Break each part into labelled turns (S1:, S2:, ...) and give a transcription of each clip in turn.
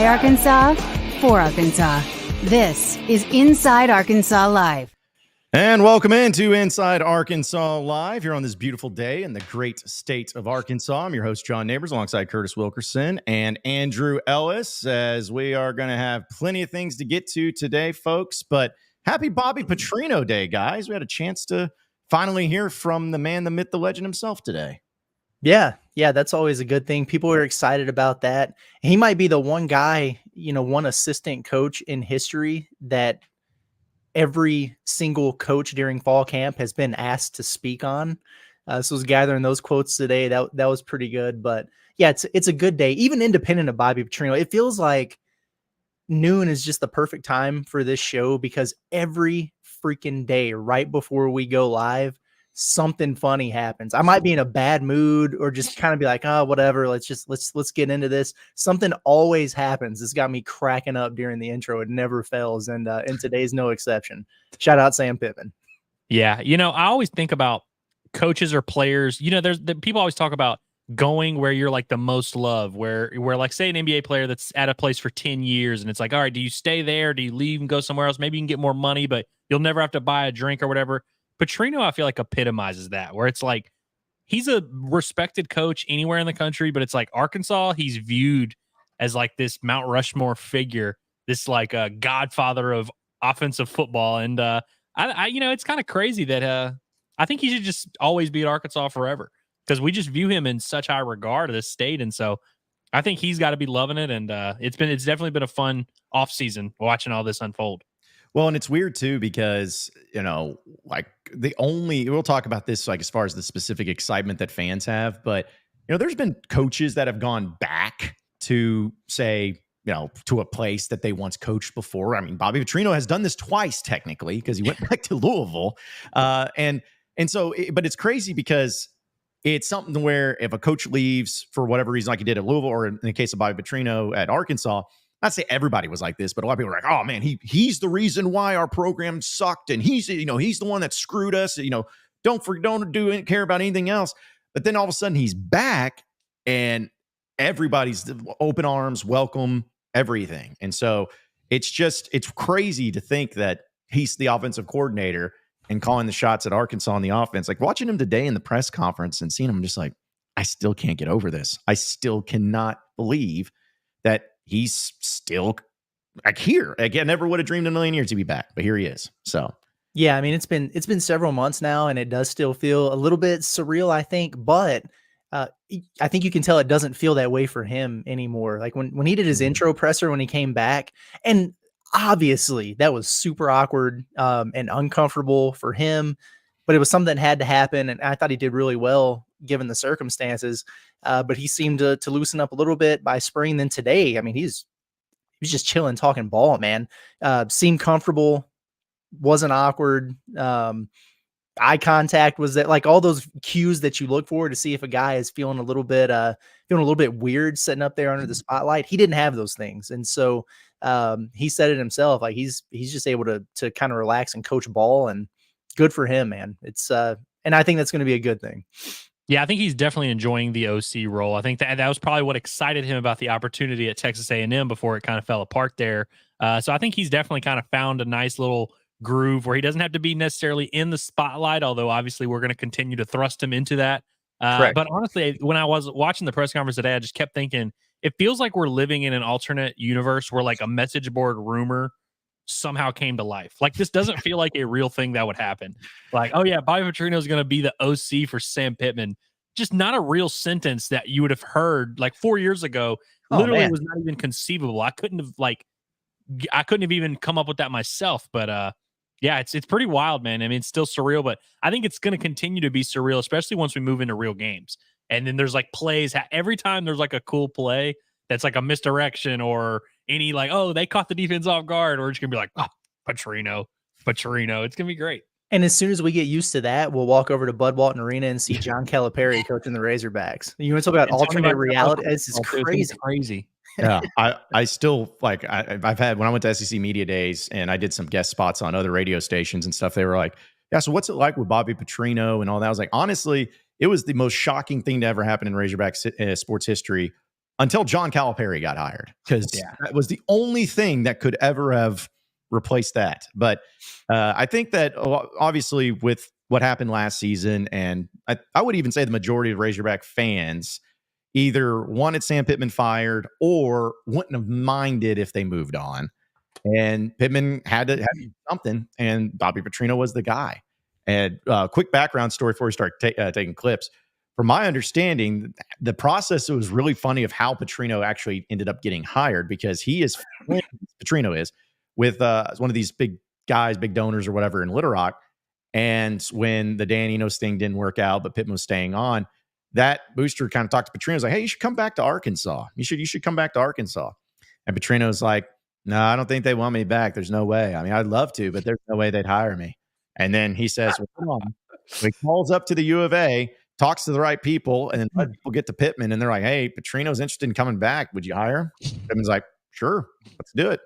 S1: by Arkansas, for Arkansas. This is Inside Arkansas Live.
S2: And welcome into Inside Arkansas Live here on this beautiful day in the great state of Arkansas. I'm your host, John Neighbors, alongside Curtis Wilkerson and Andrew Ellis, as we are going to have plenty of things to get to today, folks. But happy Bobby Petrino Day, guys. We had a chance to finally hear from the man, the myth, the legend himself today.
S3: Yeah, that's always a good thing. People are excited about that. He might be the one guy, one assistant coach in history that every single coach during fall camp has been asked to speak on. So I was gathering those quotes today. That was pretty good. But yeah, it's a good day, even independent of Bobby Petrino. It feels like noon is just the perfect time for this show because every freaking day, right before we go live, something funny happens. I might be in a bad mood or just kind of be like, oh, whatever. Let's get into this. Something always happens. It's got me cracking up during the intro. It never fails. And today's no exception. Shout out Sam Pittman.
S4: Yeah. I always think about coaches or players, there's people always talk about going where you're like the most loved, where like say an NBA player that's at a place for 10 years and it's like, all right, do you stay there? Do you leave and go somewhere else? Maybe you can get more money, but you'll never have to buy a drink or whatever. Petrino, I feel like, epitomizes that, where it's like he's a respected coach anywhere in the country, but it's like Arkansas, he's viewed as like this Mount Rushmore figure, this like a godfather of offensive football. And I it's kind of crazy that I think he should just always be at Arkansas forever because we just view him in such high regard of this state. And so I think he's got to be loving it. And it's definitely been a fun off season watching all this unfold.
S2: Well, and it's weird too, because, like we'll talk about this, like as far as the specific excitement that fans have, but, there's been coaches that have gone back to say, to a place that they once coached before. I mean, Bobby Petrino has done this twice technically, because he went back to Louisville. And so, but it's crazy because it's something where if a coach leaves for whatever reason, like he did at Louisville, or in the case of Bobby Petrino at Arkansas, not say everybody was like this, but a lot of people were like, oh man, he's the reason why our program sucked. And he's the one that screwed us. Don't care about anything else. But then all of a sudden he's back and everybody's open arms, welcome, everything. And so it's crazy to think that he's the offensive coordinator and calling the shots at Arkansas on the offense. Like watching him today in the press conference and seeing him, just like, I still can't get over this. I still cannot believe that he's still like here. Again, never would have dreamed in a million years he'd be back, but here he is. So
S3: yeah, I mean, it's been several months now, and it does still feel a little bit surreal, I think, but I think you can tell it doesn't feel that way for him anymore. Like when he did his intro presser, when he came back, and obviously that was super awkward and uncomfortable for him, but it was something that had to happen. And I thought he did really well given the circumstances. But he seemed to loosen up a little bit by spring. Then today, I mean, he's just chilling, talking ball, man. Seemed comfortable, wasn't awkward. Eye contact was that, like all those cues that you look for to see if a guy is feeling a little bit weird sitting up there under the spotlight. He didn't have those things, and so he said it himself. Like he's just able to kind of relax and coach ball, and good for him, man. It's and I think that's going to be a good thing.
S4: Yeah, I think he's definitely enjoying the OC role. I think that was probably what excited him about the opportunity at Texas A&M before it kind of fell apart there. So I think he's definitely kind of found a nice little groove where he doesn't have to be necessarily in the spotlight, although obviously we're going to continue to thrust him into that. But honestly, when I was watching the press conference today, I just kept thinking, it feels like we're living in an alternate universe where like a message board rumor somehow came to life. Like this doesn't feel like a real thing that would happen. Like, oh yeah, Bobby Petrino is going to be the OC for Sam Pittman. Just not a real sentence that you would have heard like 4 years ago. Literally was not even conceivable. I couldn't have even come up with that myself. But yeah, it's pretty wild, man. I mean, it's still surreal, but I think it's going to continue to be surreal, especially once we move into real games. And then there's like plays every time there's like a cool play that's like a misdirection or any like, oh, they caught the defense off guard, or it's gonna be like, oh, Patrino. It's gonna be great.
S3: And as soon as we get used to that, we'll walk over to Bud Walton Arena and see John Calipari coaching the Razorbacks. You want to talk about alternate reality? This is
S4: crazy.
S2: Yeah, I still like I've had, when I went to SEC Media Days and I did some guest spots on other radio stations and stuff, they were like, yeah, so what's it like with Bobby Petrino and all that? I was like, honestly, it was the most shocking thing to ever happen in Razorback sports history. until John Calipari got hired, because that was the only thing that could ever have replaced that. But I think that obviously with what happened last season, and I would even say the majority of Razorback fans either wanted Sam Pittman fired or wouldn't have minded if they moved on. And Pittman had to do something, and Bobby Petrino was the guy. And quick background story before we start taking clips. From my understanding, the process was really funny of how Petrino actually ended up getting hired, because he is Petrino is with one of these big guys, big donors or whatever in Little Rock. And when the Dan Enos thing didn't work out, but Pittman was staying on, that booster kind of talked to Petrino. Was like, hey, you should come back to Arkansas. You should come back to Arkansas. And Petrino's like, no, I don't think they want me back. There's no way. I mean, I'd love to, but there's no way they'd hire me. And then he says, well, come on. So he calls up to the U of A, talks to the right people, and then let people get to Pittman. And they're like, hey, Petrino's interested in coming back. Would you hire him? Pittman's like, sure, let's do it.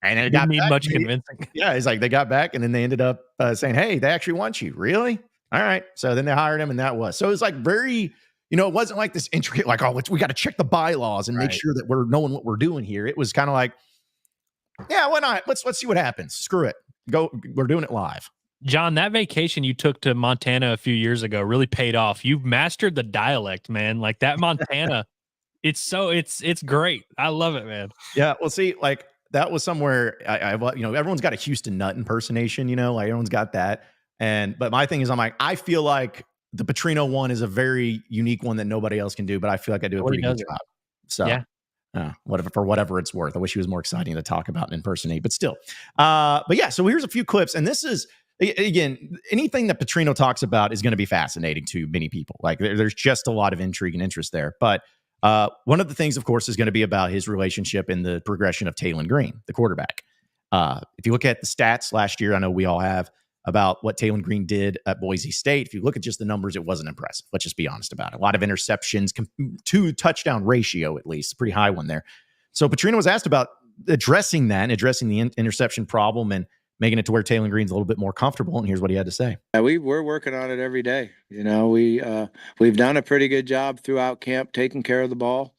S2: And it
S4: didn't need much convincing.
S2: Yeah, he's like, they got back, and then they ended up saying, hey, they actually want you. Really? All right. So then they hired him, and that was. So it was like very, it wasn't like this intricate, like, oh, we got to check the bylaws and make sure that we're knowing what we're doing here. It was kind of like, yeah, why not? Let's see what happens. Screw it. Go. We're doing it live.
S4: John, that vacation you took to Montana a few years ago really paid off. You've mastered the dialect, man. Like that Montana, it's great. I love it, man.
S2: Yeah. Well, see, like that was somewhere everyone's got a Houston Nut impersonation, like everyone's got that. But my thing is, I'm like, I feel like the Petrino one is a very unique one that nobody else can do, but I feel like I do a pretty good job. So yeah. Whatever it's worth. I wish he was more exciting to talk about and impersonate, but still. But yeah, so here's a few clips, and this is, again, anything that Petrino talks about is going to be fascinating to many people. Like there's just a lot of intrigue and interest there. But one of the things, of course, is going to be about his relationship and the progression of Taylon Green, the quarterback. If you look at the stats last year, I know we all have, about what Taylon Green did at Boise State. If you look at just the numbers, it wasn't impressive. Let's just be honest about it. A lot of interceptions, 2 touchdown ratio, at least, a pretty high one there. So Patrino was asked about addressing that and addressing the interception problem and making it to where Taylon Green's a little bit more comfortable. And here's what he had to say.
S5: Yeah, we're working on it every day. We've done a pretty good job throughout camp taking care of the ball.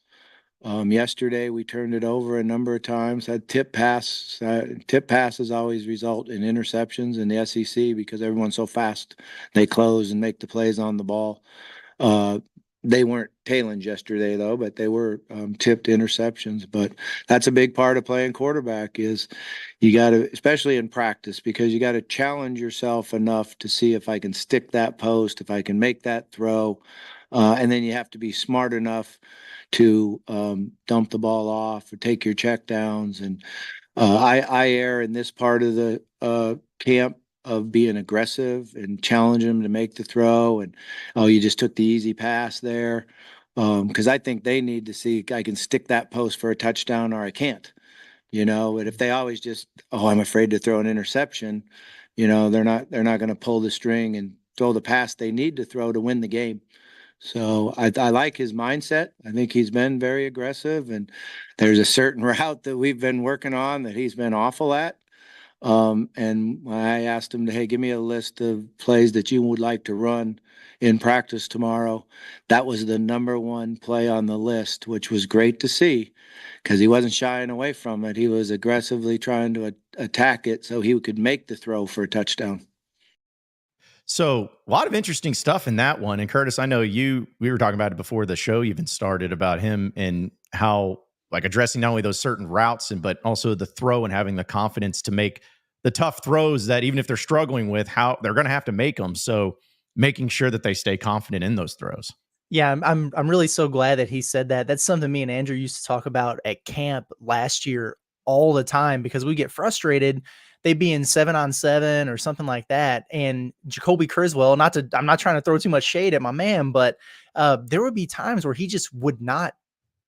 S5: Yesterday we turned it over a number of times, had tip pass. Tip passes always result in interceptions in the SEC because everyone's so fast. They close and make the plays on the ball. They weren't Taylon's yesterday though, but they were tipped interceptions. But that's a big part of playing quarterback is you got to, especially in practice, because you got to challenge yourself enough to see if I can stick that post, if I can make that throw. And then you have to be smart enough to dump the ball off or take your check downs. And I err in this part of the camp of being aggressive and challenging them to make the throw. And, oh, you just took the easy pass there. Because I think they need to see I can stick that post for a touchdown or I can't. But if they always just, I'm afraid to throw an interception, they're not going to pull the string and throw the pass they need to throw to win the game. So I like his mindset. I think he's been very aggressive, and there's a certain route that we've been working on that he's been awful at. And I asked him to, hey, give me a list of plays that you would like to run in practice tomorrow. That was the number one play on the list, which was great to see because he wasn't shying away from it. He was aggressively trying to attack it so he could make the throw for a touchdown.
S2: So a lot of interesting stuff in that one. And Curtis, I know we were talking about it before the show even started about him and how like addressing not only those certain routes, but also the throw and having the confidence to make the tough throws that even if they're struggling with, how they're going to have to make them. So making sure that they stay confident in those throws.
S3: Yeah, I'm really so glad that he said that. That's something me and Andrew used to talk about at camp last year all the time because we get frustrated. They'd be in 7-on-7 or something like that. And Jacoby Criswell, I'm not trying to throw too much shade at my man, but there would be times where he just would not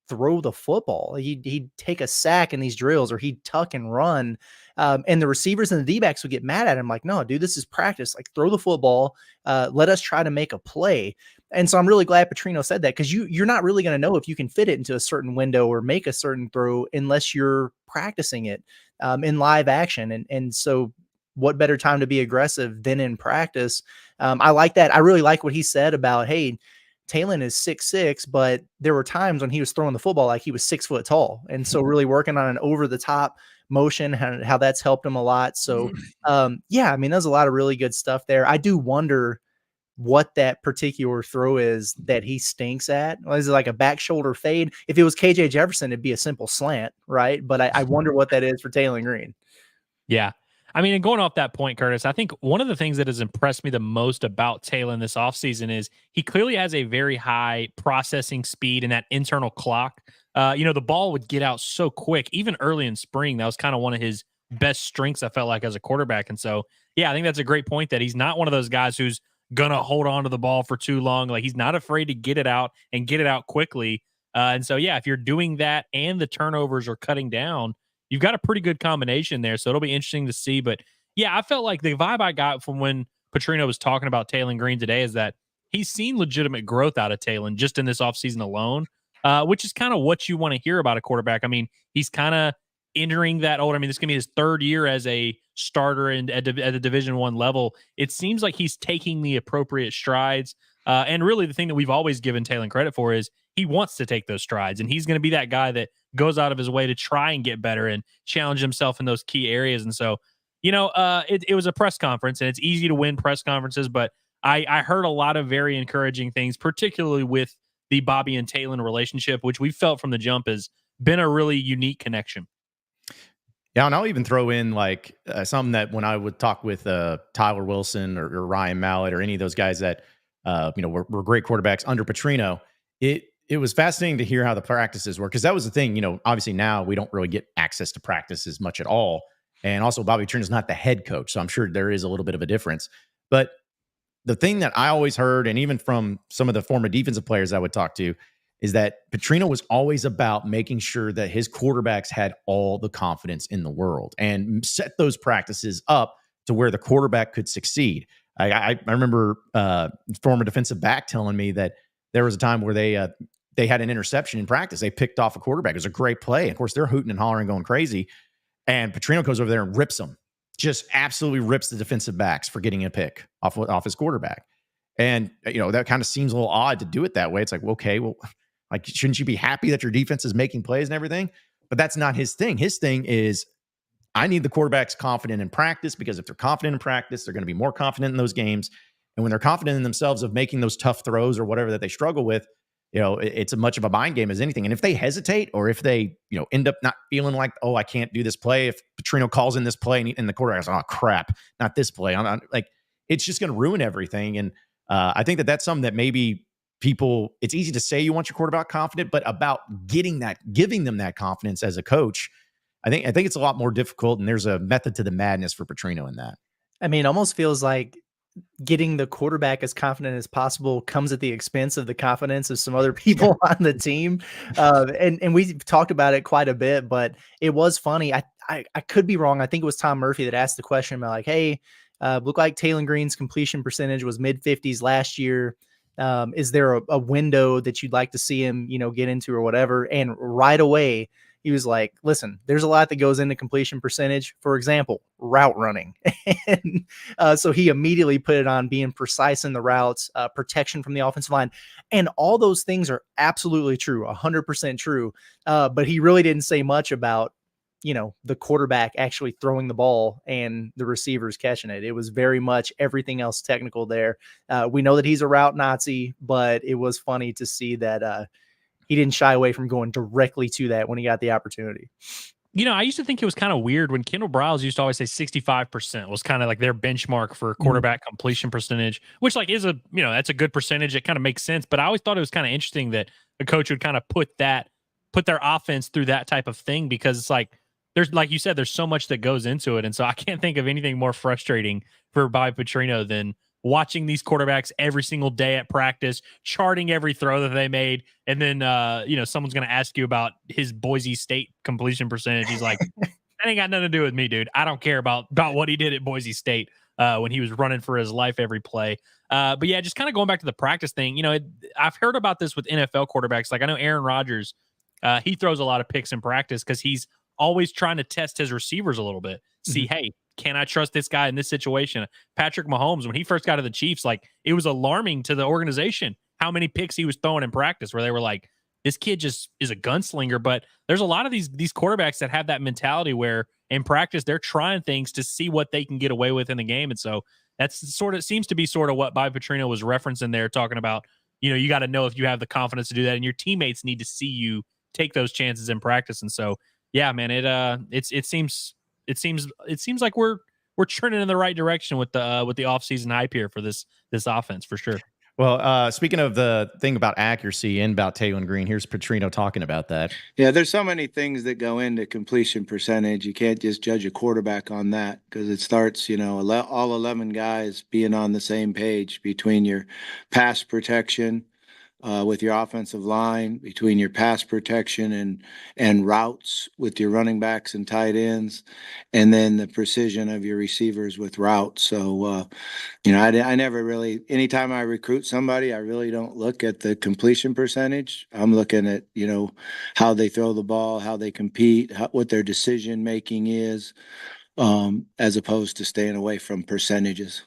S3: throw the football. He'd take a sack in these drills or he'd tuck and run. And the receivers and the D-backs would get mad at him like, no, dude, this is practice. Like throw the football. Let us try to make a play. And so I'm really glad Petrino said that because you're not really going to know if you can fit it into a certain window or make a certain throw unless you're practicing it in live action. And so what better time to be aggressive than in practice? I like that. I really like what he said about, hey, Talon is 6'6", but there were times when he was throwing the football like he was 6 foot tall. And so really working on an over the top motion, how that's helped him a lot. So yeah, I mean, there's a lot of really good stuff there. I do wonder what that particular throw is that he stinks at. Is it like a back shoulder fade? If it was KJ Jefferson, it'd be a simple slant, right? But I wonder what that is for Talon Green.
S4: Yeah. I mean, and going off that point, Curtis, I think one of the things that has impressed me the most about Talon this offseason is he clearly has a very high processing speed and that internal clock. The ball would get out so quick, even early in spring. That was kind of one of his best strengths, I felt like, as a quarterback. And so, yeah, I think that's a great point that he's not one of those guys who's going to hold on to the ball for too long. Like, he's not afraid to get it out and get it out quickly. And so, yeah, if you're doing that and the turnovers are cutting down, you've got a pretty good combination there. So it'll be interesting to see. But yeah, I felt like the vibe I got from when Petrino was talking about Talon Green today is that he's seen legitimate growth out of Talon just in this offseason alone, which is kind of what you want to hear about a quarterback. I mean, he's kind of entering that old. I mean, this is going to be his third year as a starter at the Division I level. It seems like he's taking the appropriate strides. And really the thing that we've always given Talon credit for is he wants to take those strides, and he's going to be that guy that goes out of his way to try and get better and challenge himself in those key areas. And so, it was a press conference, and it's easy to win press conferences, but I heard a lot of very encouraging things, particularly with the Bobby and Talon relationship, which we felt from the jump has been a really unique connection.
S2: Yeah, and I'll even throw in something that when I would talk with Tyler Wilson or Ryan Mallett or any of those guys that were great quarterbacks under Petrino, it was fascinating to hear how the practices work, because that was the thing. Obviously now we don't really get access to practices much at all, and also Bobby Petrino is not the head coach, so I'm sure there is a little bit of a difference. But the thing that I always heard, and even from some of the former defensive players I would talk to, is that Petrino was always about making sure that his quarterbacks had all the confidence in the world and set those practices up to where the quarterback could succeed. I remember former defensive back telling me that there was a time where they had an interception in practice. They picked off a quarterback. It was a great play. Of course, they're hooting and hollering, going crazy. And Petrino goes over there and rips them. Just absolutely rips the defensive backs for getting a pick off his quarterback. And, that kind of seems a little odd to do it that way. It's like, okay, well, shouldn't you be happy that your defense is making plays and everything? But that's not his thing. His thing is, I need the quarterbacks confident in practice, because if they're confident in practice, they're going to be more confident in those games. And when they're confident in themselves of making those tough throws or whatever that they struggle with, it's as much of a mind game as anything. And if they hesitate, or if they, end up not feeling like, oh, I can't do this play. If Petrino calls in this play and the quarterback's like, oh crap, not this play. It's just going to ruin everything. And I think that's something that maybe people, it's easy to say you want your quarterback confident, but about giving them that confidence as a coach, I think it's a lot more difficult. And there's a method to the madness for Petrino in that.
S3: I mean, it almost feels like getting the quarterback as confident as possible comes at the expense of the confidence of some other people on the team. And we've talked about it quite a bit, but it was funny. I could be wrong. I think it was Tom Murphy that asked the question about hey, looked like Talon Green's completion percentage was mid-50s last year. Is there a window that you'd like to see him, get into or whatever? And right away, he was like, listen, there's a lot that goes into completion percentage. For example, route running. And so he immediately put it on being precise in the routes, protection from the offensive line. And all those things are absolutely true, 100% true. But he really didn't say much about, the quarterback actually throwing the ball and the receivers catching it. It was very much everything else technical there. We know that he's a route Nazi, but it was funny to see that he didn't shy away from going directly to that when he got the opportunity.
S4: I used to think it was kind of weird when Kendall Briles used to always say 65% was kind of like their benchmark for quarterback completion percentage, which is that's a good percentage. It kind of makes sense. But I always thought it was kind of interesting that a coach would kind of put their offense through that type of thing, because it's like, there's, like you said, there's so much that goes into it. And so I can't think of anything more frustrating for Bobby Petrino than watching these quarterbacks every single day at practice, charting every throw that they made. And then, someone's going to ask you about his Boise State completion percentage. He's like, that ain't got nothing to do with me, dude. I don't care about what he did at Boise State when he was running for his life every play. But yeah, just kind of going back to the practice thing, I've heard about this with NFL quarterbacks. Like I know Aaron Rodgers, he throws a lot of picks in practice because he's always trying to test his receivers a little bit. See, hey, can I trust this guy in this situation? Patrick Mahomes, when he first got to the Chiefs, it was alarming to the organization. how many picks he was throwing in practice where they were like, this kid just is a gunslinger. But there's a lot of these quarterbacks that have that mentality where in practice they're trying things to see what they can get away with in the game. And so that's seems to be sort of what Bobby Petrino was referencing there, talking about, you got to know if you have the confidence to do that, and your teammates need to see you take those chances in practice. And so, yeah, man, it seems like we're churning in the right direction with the offseason hype here for this offense for sure.
S2: Well, speaking of the thing about accuracy and about Taylor Green, here's Petrino talking about that.
S5: Yeah, there's so many things that go into completion percentage. You can't just judge a quarterback on that because it starts, all 11 guys being on the same page between your pass protection, with your offensive line, between your pass protection and routes with your running backs and tight ends, and then the precision of your receivers with routes. So, I never really, anytime I recruit somebody, I really don't look at the completion percentage. I'm looking at, how they throw the ball, how they compete, what their decision making is, as opposed to staying away from percentages.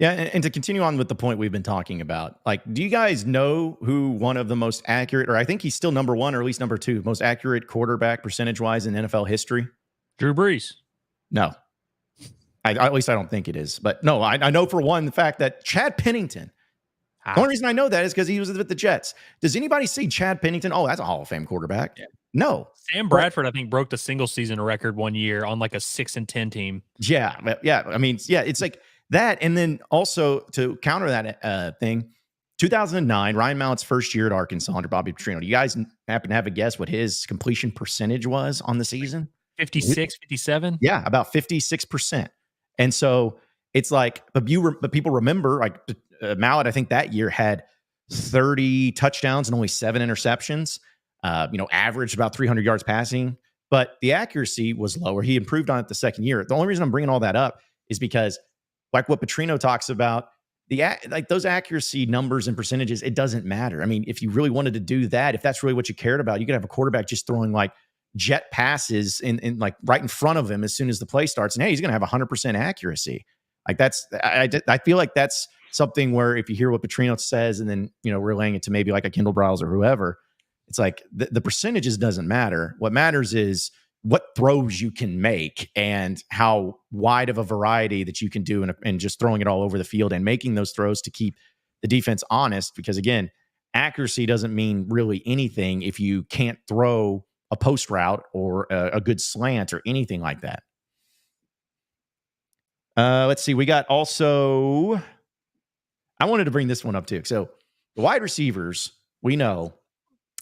S2: Yeah, and to continue on with the point we've been talking about, like, do you guys know who one of the most accurate, or I think he's still number one or at least number two, most accurate quarterback percentage-wise in NFL history?
S4: Drew Brees.
S2: No. At least I don't think it is. But no, I know for one the fact that Chad Pennington, the only reason I know that is because he was with the Jets. Does anybody see Chad Pennington? Oh, that's a Hall of Fame quarterback. Yeah. No.
S4: Sam Bradford, I think, broke the single season record one year on like a 6-10 team.
S2: Yeah. I mean, yeah, it's like that. And then also to counter that thing, 2009, Ryan Mallett's first year at Arkansas under Bobby Petrino. Do you guys happen to have a guess what his completion percentage was on the season?
S4: 56, 57?
S2: Yeah, about 56%. And so it's like, but people remember, like, Mallett, I think that year had 30 touchdowns and only 7 interceptions, averaged about 300 yards passing, but the accuracy was lower. He improved on it the second year. The only reason I'm bringing all that up is because, like what Petrino talks about, those accuracy numbers and percentages, it doesn't matter. I mean, if you really wanted to do that, if that's really what you cared about, you could have a quarterback just throwing like jet passes in like right in front of him as soon as the play starts, and hey, he's going to have 100% accuracy. Like I feel like that's something where if you hear what Petrino says and then relaying it to maybe like a Kendall Briles or whoever, it's like the percentages doesn't matter. What matters is what throws you can make and how wide of a variety that you can do, and just throwing it all over the field and making those throws to keep the defense honest. Because again, accuracy doesn't mean really anything if you can't throw a post route or a good slant or anything like that. Let's see. We got also, I wanted to bring this one up too. So the wide receivers, we know,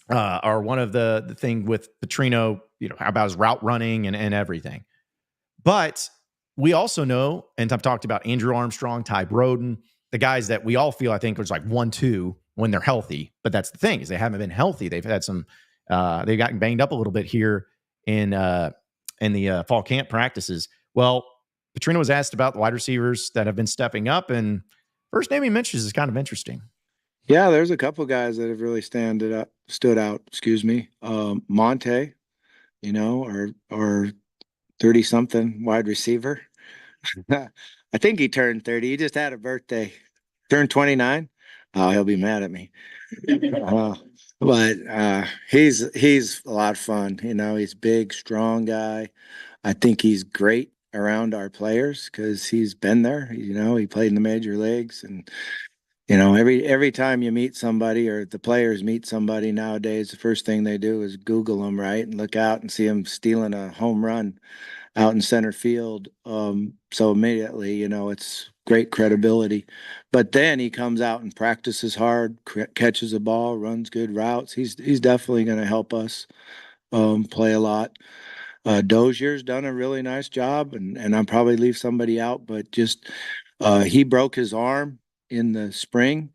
S2: are one of the thing with Petrino, about his route running and everything. But we also know, and I've talked about Andrew Armstrong, Ty Broden, the guys that we all feel, I think, was like 1-2 when they're healthy. But that's the thing, is they haven't been healthy. They've had some, they've gotten banged up a little bit here in the fall camp practices. Well, Petrino was asked about the wide receivers that have been stepping up, and first name he mentions is kind of interesting.
S5: Yeah, there's a couple guys that have really stood out. Monte, or 30-something wide receiver. I think he turned 30. He just had a birthday. Turned 29. Oh, he'll be mad at me. But he's a lot of fun. He's a big, strong guy. I think he's great around our players because he's been there. He played in the major leagues, and every time you meet somebody or the players meet somebody nowadays, the first thing they do is Google them, right, and look out and see them stealing a home run out in center field. So immediately, it's great credibility. But then he comes out and practices hard, catches a ball, runs good routes. He's definitely going to help us play a lot. Dozier's done a really nice job, and I'll probably leave somebody out, but just he broke his arm in the spring,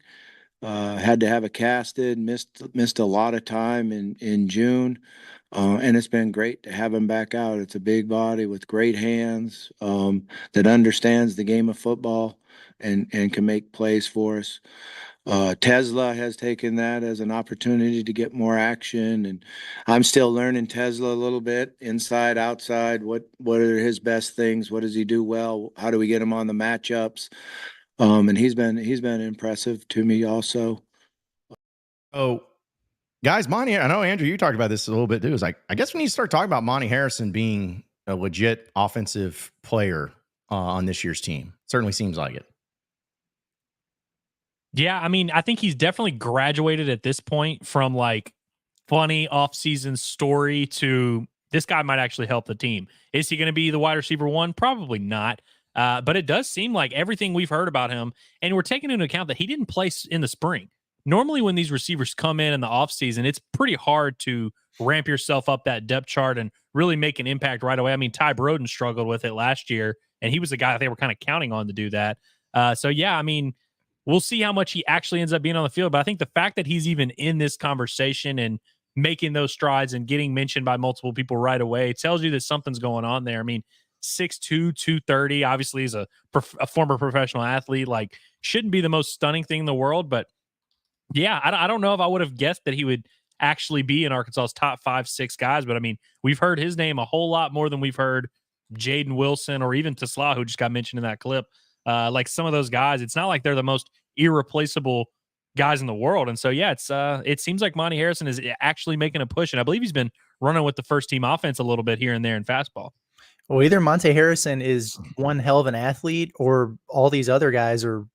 S5: had to have it casted, missed a lot of time in June. And it's been great to have him back out. It's a big body with great hands, that understands the game of football and can make plays for us. Tesla has taken that as an opportunity to get more action, and I'm still learning Tesla a little bit, inside, outside. What are his best things? What does he do well? How do we get him on the matchups? And he's been impressive to me also.
S2: Oh, guys, I know, Andrew, you talked about this a little bit too. Is like, I guess when you start talking about Monty Harrison being a legit offensive player on this year's team, certainly seems like it.
S4: Yeah, I mean, I think he's definitely graduated at this point from like funny offseason story to this guy might actually help the team. Is he going to be the wide receiver one? Probably not. But it does seem like everything we've heard about him, and we're taking into account that he didn't play in the spring. Normally, when these receivers come in the offseason, it's pretty hard to ramp yourself up that depth chart and really make an impact right away. I mean, Ty Broden struggled with it last year, and he was the guy that they were kind of counting on to do that. So, yeah, I mean, we'll see how much he actually ends up being on the field. But I think the fact that he's even in this conversation and making those strides and getting mentioned by multiple people right away tells you that something's going on there. I mean, 6'2", 230, obviously is a former professional athlete, like shouldn't be the most stunning thing in the world. But yeah, I don't know if I would have guessed that he would actually be in Arkansas's top 5-6 guys. But I mean, we've heard his name a whole lot more than we've heard Jaden Wilson or even Tesla, who just got mentioned in that clip. Like some of those guys, it's not like they're the most irreplaceable guys in the world. And so, yeah, it seems like Monty Harrison is actually making a push. And I believe he's been running with the first team offense a little bit here and there in fastball.
S3: Well, either Monty Harrison is one hell of an athlete or all these other guys are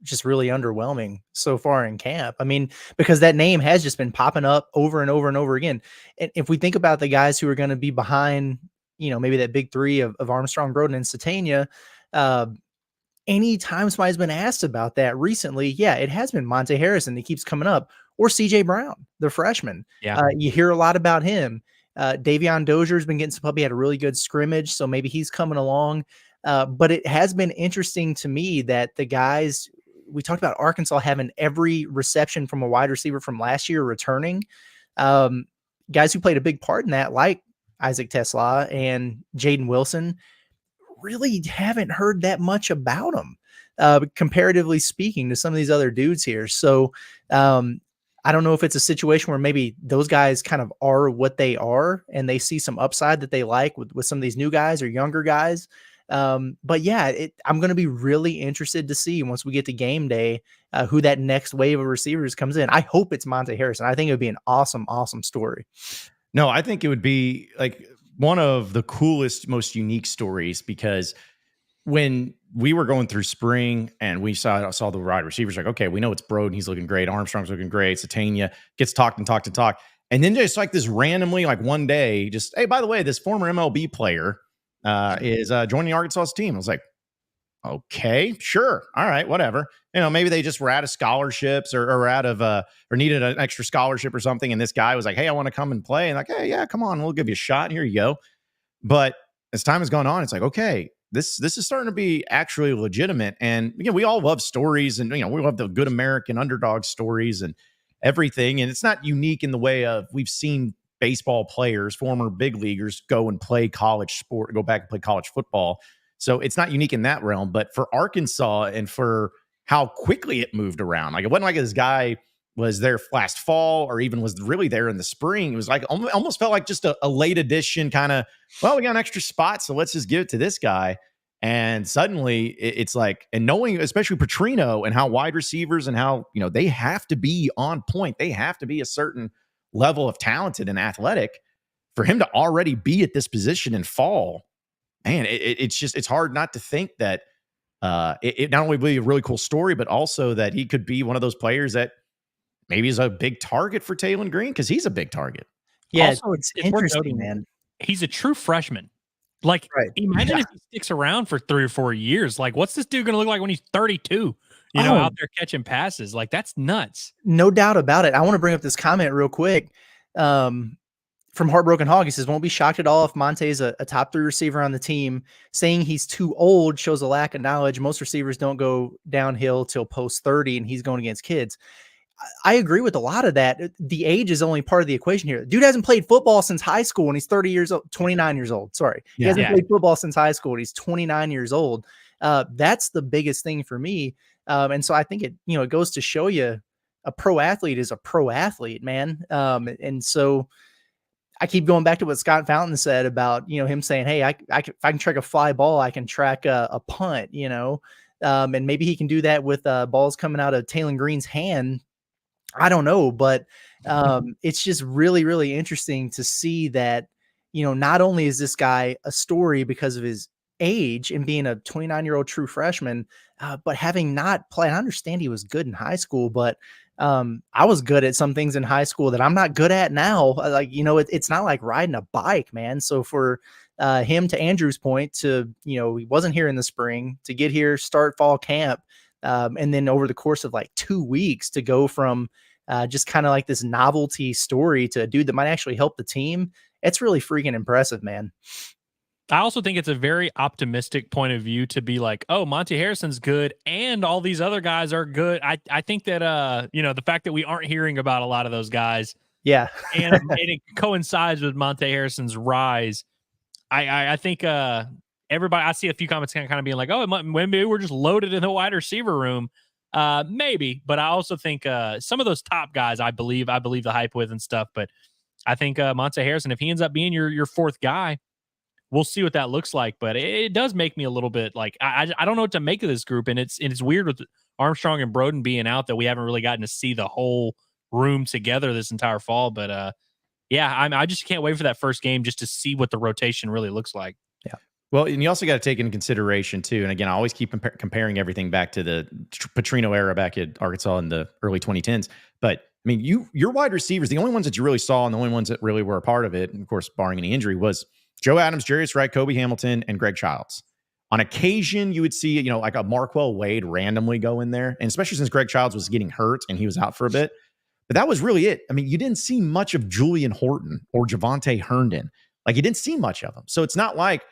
S3: just really underwhelming so far in camp. I mean, because that name has just been popping up over and over and over again. And if we think about the guys who are going to be behind, maybe that big three of Armstrong, Broden, and Satania, anytime somebody's been asked about that recently, yeah, it has been Monty Harrison that keeps coming up, or CJ Brown, the freshman.
S4: Yeah.
S3: You hear a lot about him. Davion Dozier's been getting some pub. He had a really good scrimmage, so maybe he's coming along. But it has been interesting to me that the guys, we talked about Arkansas having every reception from a wide receiver from last year returning. Guys who played a big part in that, like Isaac Tesla and Jaden Wilson, really haven't heard that much about them, comparatively speaking to some of these other dudes here. So I don't know if it's a situation where maybe those guys kind of are what they are and they see some upside that they like with some of these new guys or younger guys. But yeah, I'm going to be really interested to see once we get to game day, who that next wave of receivers comes in. I hope it's Monty Harrison. I think it would be an awesome, awesome story.
S2: No, I think it would be like one of the coolest, most unique stories, because when we were going through spring and we saw the wide receivers, like, okay, we know it's Broden. He's looking great. Armstrong's looking great. Satania gets talked. And then just like this randomly, like one day, just, hey, by the way, this former MLB player is joining the Arkansas team. I was like, okay, sure. All right, whatever. Maybe they just were out of scholarships or out of or needed an extra scholarship or something. And this guy was like, hey, I want to come and play. And like, hey, yeah, come on, we'll give you a shot. Here you go. But as time has gone on, it's like, okay, this is starting to be actually legitimate. And we all love stories, and we love the good American underdog stories and everything. And it's not unique in the way of we've seen baseball players, former big leaguers, go and play college sport, go back and play college football. So it's not unique in that realm. But for Arkansas and for how quickly it moved around, like it wasn't like this guy was there last fall or even was really there in the spring. It was like almost felt like just a late edition kind of, well, we got an extra spot, so let's just give it to this guy. And suddenly it's like, and knowing especially Petrino and how wide receivers and how, they have to be on point. They have to be a certain level of talented and athletic for him to already be at this position in fall. Man, it's hard not to think that it not only be a really cool story, but also that he could be one of those players that maybe is a big target for Taylon Green, because he's a big target.
S3: Yeah,
S4: also,
S3: it's
S4: worth
S3: interesting,
S4: noting,
S3: man.
S4: He's a true freshman. Like,
S3: right.
S4: Imagine if he sticks around for 3 or 4 years. Like, what's this dude going to look like when he's 32? Out there catching passes. Like, that's nuts.
S3: No doubt about it. I want to bring up this comment real quick. From Heartbroken Hog, he says, won't be shocked at all if Monte's a top 3 receiver on the team. Saying he's too old shows a lack of knowledge. Most receivers don't go downhill till post 30, and he's going against kids. I agree with a lot of that. The age is only part of the equation here. Dude hasn't played football since high school, and he's 29 years old. Sorry. He hasn't played football since high school, and he's 29 years old. That's the biggest thing for me. And so I think it goes to show you a pro athlete is a pro athlete, man. And so I keep going back to what Scott Fountain said about, him saying, hey, if I can track a fly ball, I can track a punt, and maybe he can do that with balls coming out of Taylon Green's hand I don't know, but it's just really, really interesting to see that, not only is this guy a story because of his age and being a 29-year-old true freshman, but having not played, I understand he was good in high school, but I was good at some things in high school that I'm not good at now. Like, it's not like riding a bike, man. So for him, to Andrew's point, to, he wasn't here in the spring, to get here, start fall camp, and then over the course of like 2 weeks to go from just kind of like this novelty story to a dude that might actually help the team. It's really freaking impressive, man.
S4: I also think it's a very optimistic point of view to be like, oh, Monty Harrison's good and all these other guys are good. I think that, the fact that we aren't hearing about a lot of those guys.
S3: Yeah.
S4: and it coincides with Monty Harrison's rise. I think everybody, I see a few comments kind of being like, oh, maybe we're just loaded in the wide receiver room. Maybe, but I also think some of those top guys, I believe the hype with and stuff. But I think Monty Harrison, if he ends up being your fourth guy, we'll see what that looks like. But it does make me a little bit like I don't know what to make of this group, and it's weird with Armstrong and Broden being out that we haven't really gotten to see the whole room together this entire fall. But yeah, I just can't wait for that first game just to see what the rotation really looks like.
S3: Yeah.
S2: Well, and you also got to take into consideration too. And again, I always keep comparing everything back to the Petrino era back at Arkansas in the early 2010s. But I mean, your wide receivers, the only ones that you really saw and the only ones that really were a part of it, and of course, barring any injury, was Joe Adams, Jarius Wright, Kobe Hamilton, and Greg Childs. On occasion, you would see, like a Marquell Wade randomly go in there, and especially since Greg Childs was getting hurt and he was out for a bit. But that was really it. I mean, you didn't see much of Julian Horton or Javonte Herndon. Like, you didn't see much of them. So it's not like,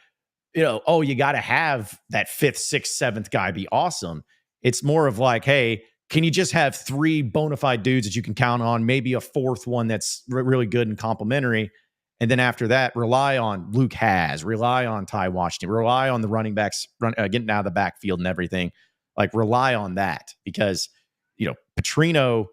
S2: you got to have that fifth, sixth, seventh guy be awesome. It's more of like, hey, can you just have three bona fide dudes that you can count on, maybe a fourth one that's really good and complimentary, and then after that, rely on Luke Haas, rely on Ty Washington, rely on the running backs getting out of the backfield and everything. Like, rely on that because, Petrino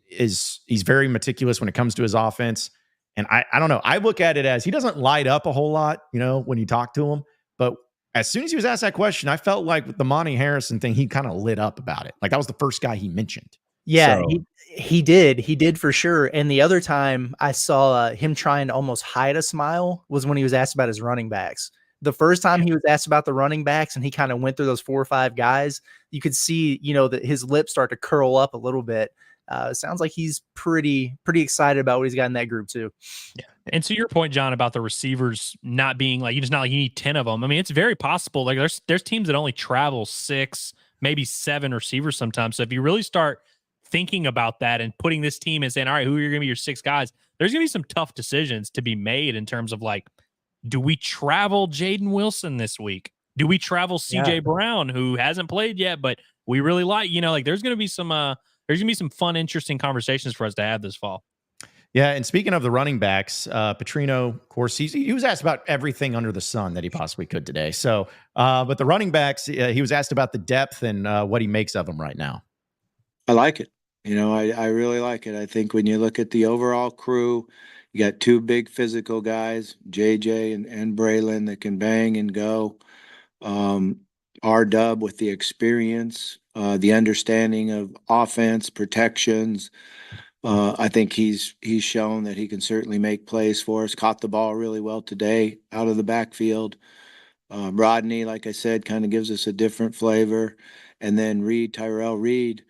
S2: he's very meticulous when it comes to his offense. And I don't know. I look at it as he doesn't light up a whole lot, when you talk to him. But as soon as he was asked that question, I felt like with the Monty Harrison thing, he kind of lit up about it. Like, that was the first guy he mentioned.
S3: Yeah, so. He did for sure. And the other time I saw him trying to almost hide a smile was when he was asked about his running backs. The first time he was asked about the running backs and he kind of went through those 4 or 5 guys, you could see, that his lips start to curl up a little bit. It sounds like he's pretty excited about what he's got in that group too.
S4: Yeah. And to your point, John, about the receivers not being like, it's not like you need 10 of them. I mean, it's very possible. Like there's teams that only travel 6, maybe 7 receivers sometimes. So if you really start thinking about that and putting this team and saying, all right, who are going to be your 6 guys? There's going to be some tough decisions to be made in terms of like, do we travel Jaden Wilson this week? Do we travel CJ Brown, who hasn't played yet, but we really like, like there's going to be some fun, interesting conversations for us to have this fall.
S2: Yeah, and speaking of the running backs, Petrino, of course, he was asked about everything under the sun that he possibly could today. So, but the running backs, he was asked about the depth and what he makes of them right now.
S5: I like it. I really like it. I think when you look at the overall crew, you got 2 big physical guys, JJ and Braylon, that can bang and go. R-Dub with the experience, the understanding of offense, protections. I think he's shown that he can certainly make plays for us. Caught the ball really well today out of the backfield. Rodney, like I said, kind of gives us a different flavor. And then Tyrell Reed,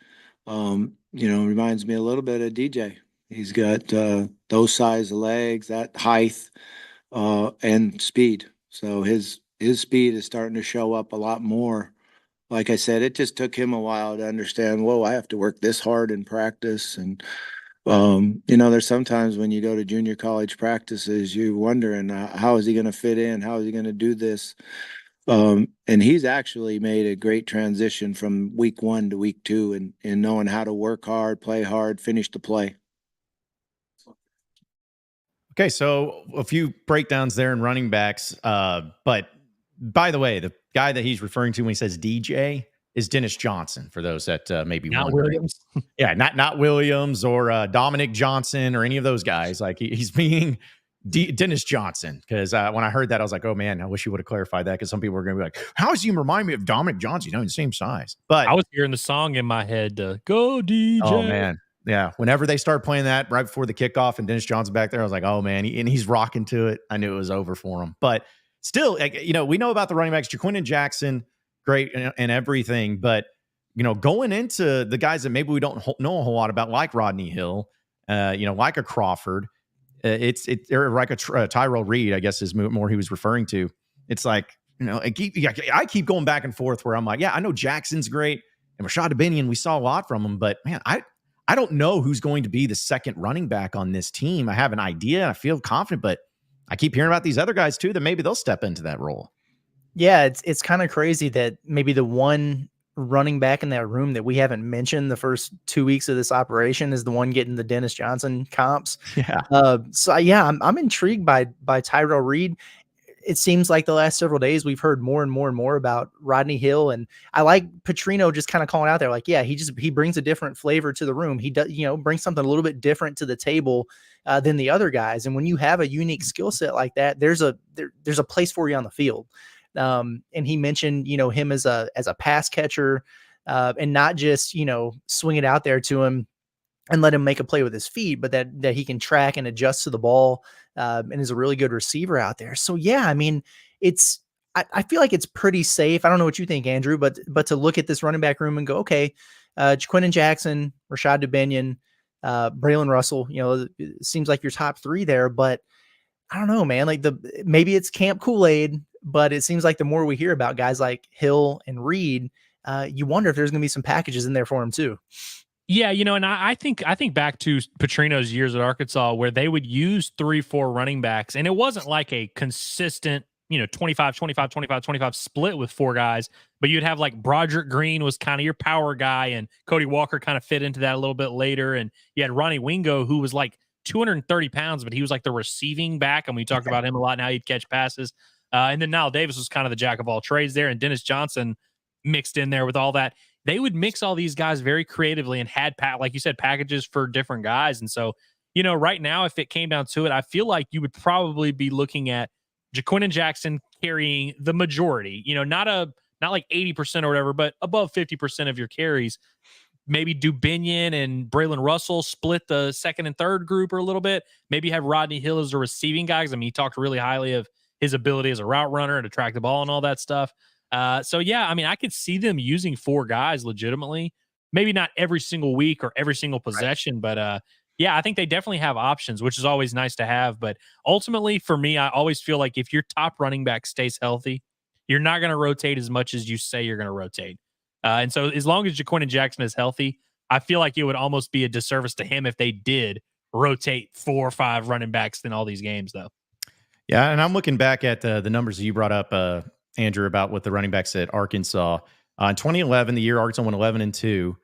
S5: reminds me a little bit of DJ. He's got those size of legs, that height, and speed. So his speed is starting to show up a lot more. Like I said, it just took him a while to understand, whoa, I have to work this hard in practice. And, there's sometimes when you go to junior college practices, you're wondering, how is he going to fit in? How is he going to do this? And he's actually made a great transition from week 1 to week 2 and knowing how to work hard, play hard, finish the play.
S2: Okay, so a few breakdowns there in running backs. But by the way, the guy that he's referring to when he says DJ is Dennis Johnson, for those that maybe
S4: not
S2: wondering.
S4: Williams.
S2: Yeah, not Williams or Dominic Johnson or any of those guys. Like he's being Dennis Johnson, because when I heard that, I was like, oh man, I wish you would have clarified that, because some people were going to be like, how does he remind me of Dominic Johnson? The same size. But
S4: I was hearing the song in my head, Go DJ.
S2: Oh man. Yeah, whenever they start playing that right before the kickoff and Dennis Johnson back there, I was like, oh man, and he's rocking to it. I knew it was over for him. But still, we know about the running backs, Jaquindon Jackson, great and everything. But going into the guys that maybe we don't know a whole lot about, like Rodney Hill, like a Crawford, or like a Tyrell Reed, I guess is more he was referring to. It's like I keep going back and forth where I'm like, yeah, I know Jackson's great, and Rashad Abinion, we saw a lot from him, but man, I don't know who's going to be the second running back on this team. I have an idea. I feel confident, but I keep hearing about these other guys too, that maybe they'll step into that role.
S3: Yeah, it's kind of crazy that maybe the one running back in that room that we haven't mentioned the first 2 weeks of this operation is the one getting the Dennis Johnson comps.
S2: Yeah.
S3: I'm intrigued by Tyrell Reed. It seems like the last several days we've heard more and more and more about Rodney Hill, and I like Petrino just kind of calling out there like, yeah, he brings a different flavor to the room. He does, brings something a little bit different to the table than the other guys. And when you have a unique skill set like that, there's a place for you on the field. And he mentioned, him as a pass catcher, and not just, swing it out there to him and let him make a play with his feet, but that he can track and adjust to the ball, and is a really good receiver out there. So yeah, I mean, I feel like it's pretty safe. I don't know what you think, Andrew, but to look at this running back room and go, okay, Jaquindon Jackson, Rashad Dubinion, Braylon Russell, it seems like your top three there, but I don't know, man, like maybe it's Camp Kool-Aid, but it seems like the more we hear about guys like Hill and Reed, you wonder if there's going to be some packages in there for him too.
S4: Yeah, and I think back to Petrino's years at Arkansas where they would use 3-4 running backs, and it wasn't like a consistent, 25, 25, 25, 25 split with four guys, but you'd have like Broderick Green was kind of your power guy, and Cody Walker kind of fit into that a little bit later, and you had Ronnie Wingo, who was like 230 pounds, but he was like the receiving back, and we talked about him a lot. Now he'd catch passes. And then Niall Davis was kind of the jack of all trades there, and Dennis Johnson mixed in there with all that. They would mix all these guys very creatively and had, like you said, packages for different guys. And so, right now, if it came down to it, I feel like you would probably be looking at Jaquindon Jackson carrying the majority, not like 80% or whatever, but above 50% of your carries. Maybe Dubinion and Braylon Russell split the second and third group or a little bit. Maybe have Rodney Hill as a receiving guy. I mean, he talked really highly of his ability as a route runner and to track the ball and all that stuff. So yeah, I mean, I could see them using four guys legitimately, maybe not every single week or every single possession, right. But yeah, I think they definitely have options, which is always nice to have. But ultimately for me, I always feel like if your top running back stays healthy, you're not going to rotate as much as you say you're going to rotate. And so as long as Jaquindon Jackson is healthy, I feel like it would almost be a disservice to him if they did rotate 4 or 5 running backs in all these games though.
S2: Yeah. And I'm looking back at the numbers that you brought up, Andrew, about with the running backs at Arkansas. In 2011, the year Arkansas went 11-2,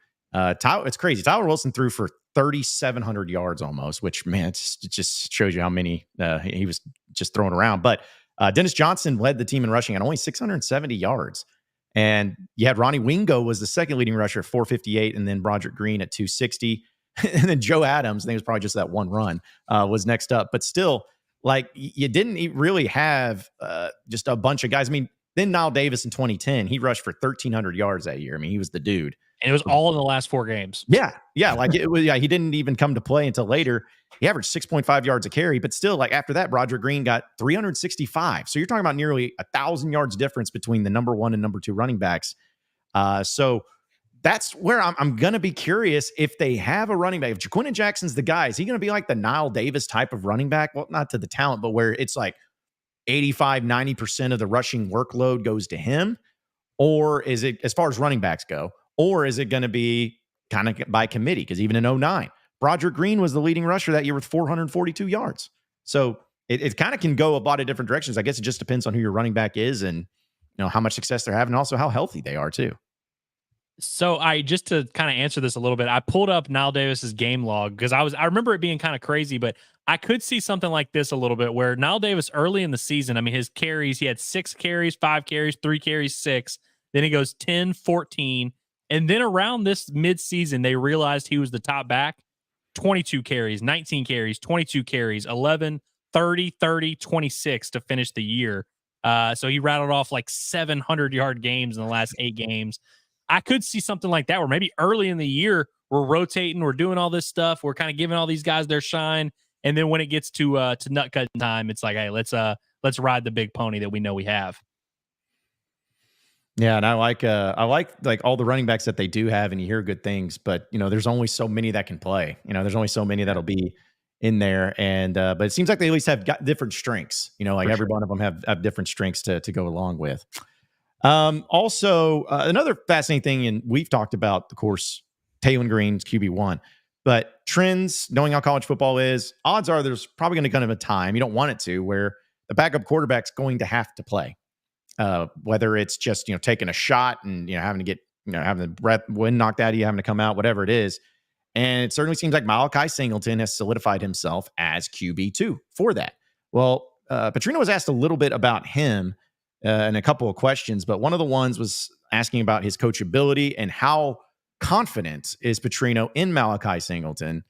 S2: it's crazy. Tyler Wilson threw for 3,700 yards almost, which, man, it just shows you how many he was just throwing around. But Dennis Johnson led the team in rushing at only 670 yards. And you had Ronnie Wingo was the second leading rusher at 458, and then Broderick Green at 260. And then Joe Adams, I think it was probably just that one run, was next up. But still, like, you didn't really have just a bunch of guys. I mean, then Niall Davis in 2010, he rushed for 1,300 yards that year. I mean, he was the dude.
S4: And it was all in the last 4 games.
S2: Yeah. Like it was. Yeah, he didn't even come to play until later. He averaged 6.5 yards a carry, but still, like after that, Broderick Green got 365. So you're talking about nearly 1,000 yards difference between the number 1 and number 2 running backs. So that's where I'm going to be curious if they have a running back. If Jaquindon Jackson's the guy, is he going to be like the Niall Davis type of running back? Well, not to the talent, but where it's like 85, 90% of the rushing workload goes to him? Or is it, as far as running backs go, or is it going to be kind of by committee? Because even in 2009, Broderick Green was the leading rusher that year with 442 yards. So it kind of can go a lot of different directions. I guess it just depends on who your running back is and how much success they're having, and also how healthy they are too.
S4: So just to kind of answer this a little bit, I pulled up Niall Davis's game log because I remember it being kind of crazy, but I could see something like this a little bit where Niall Davis early in the season, I mean, his carries, he had 6 carries, 5 carries, 3 carries, 6. Then he goes 10, 14. And then around this midseason, they realized he was the top back. 22 carries, 19 carries, 22 carries, 11, 30, 30, 26 to finish the year. So he rattled off like 700-yard games in the last 8 games. I could see something like that where maybe early in the year we're rotating, we're doing all this stuff, we're kind of giving all these guys their shine, and then when it gets to nut cutting time, it's like, hey, let's ride the big pony that we know we have.
S2: Yeah, and I like all the running backs that they do have, and you hear good things, but there's only so many that can play. There's only so many that'll be in there, and but it seems like they at least have got different strengths. Like every one of them have different strengths to go along with. Also, another fascinating thing, and we've talked about, of course, Taylon Green's QB1, but trends, knowing how college football is, odds are there's probably going to come a time, you don't want it to, where the backup quarterback's going to have to play. Whether it's just, taking a shot and, having to get, having the wind knocked out of you, having to come out, whatever it is. And it certainly seems like Malachi Singleton has solidified himself as QB2 for that. Well, Petrino was asked a little bit about him in a couple of questions, but one of the ones was asking about his coachability and how confident is Petrino in Malachi Singleton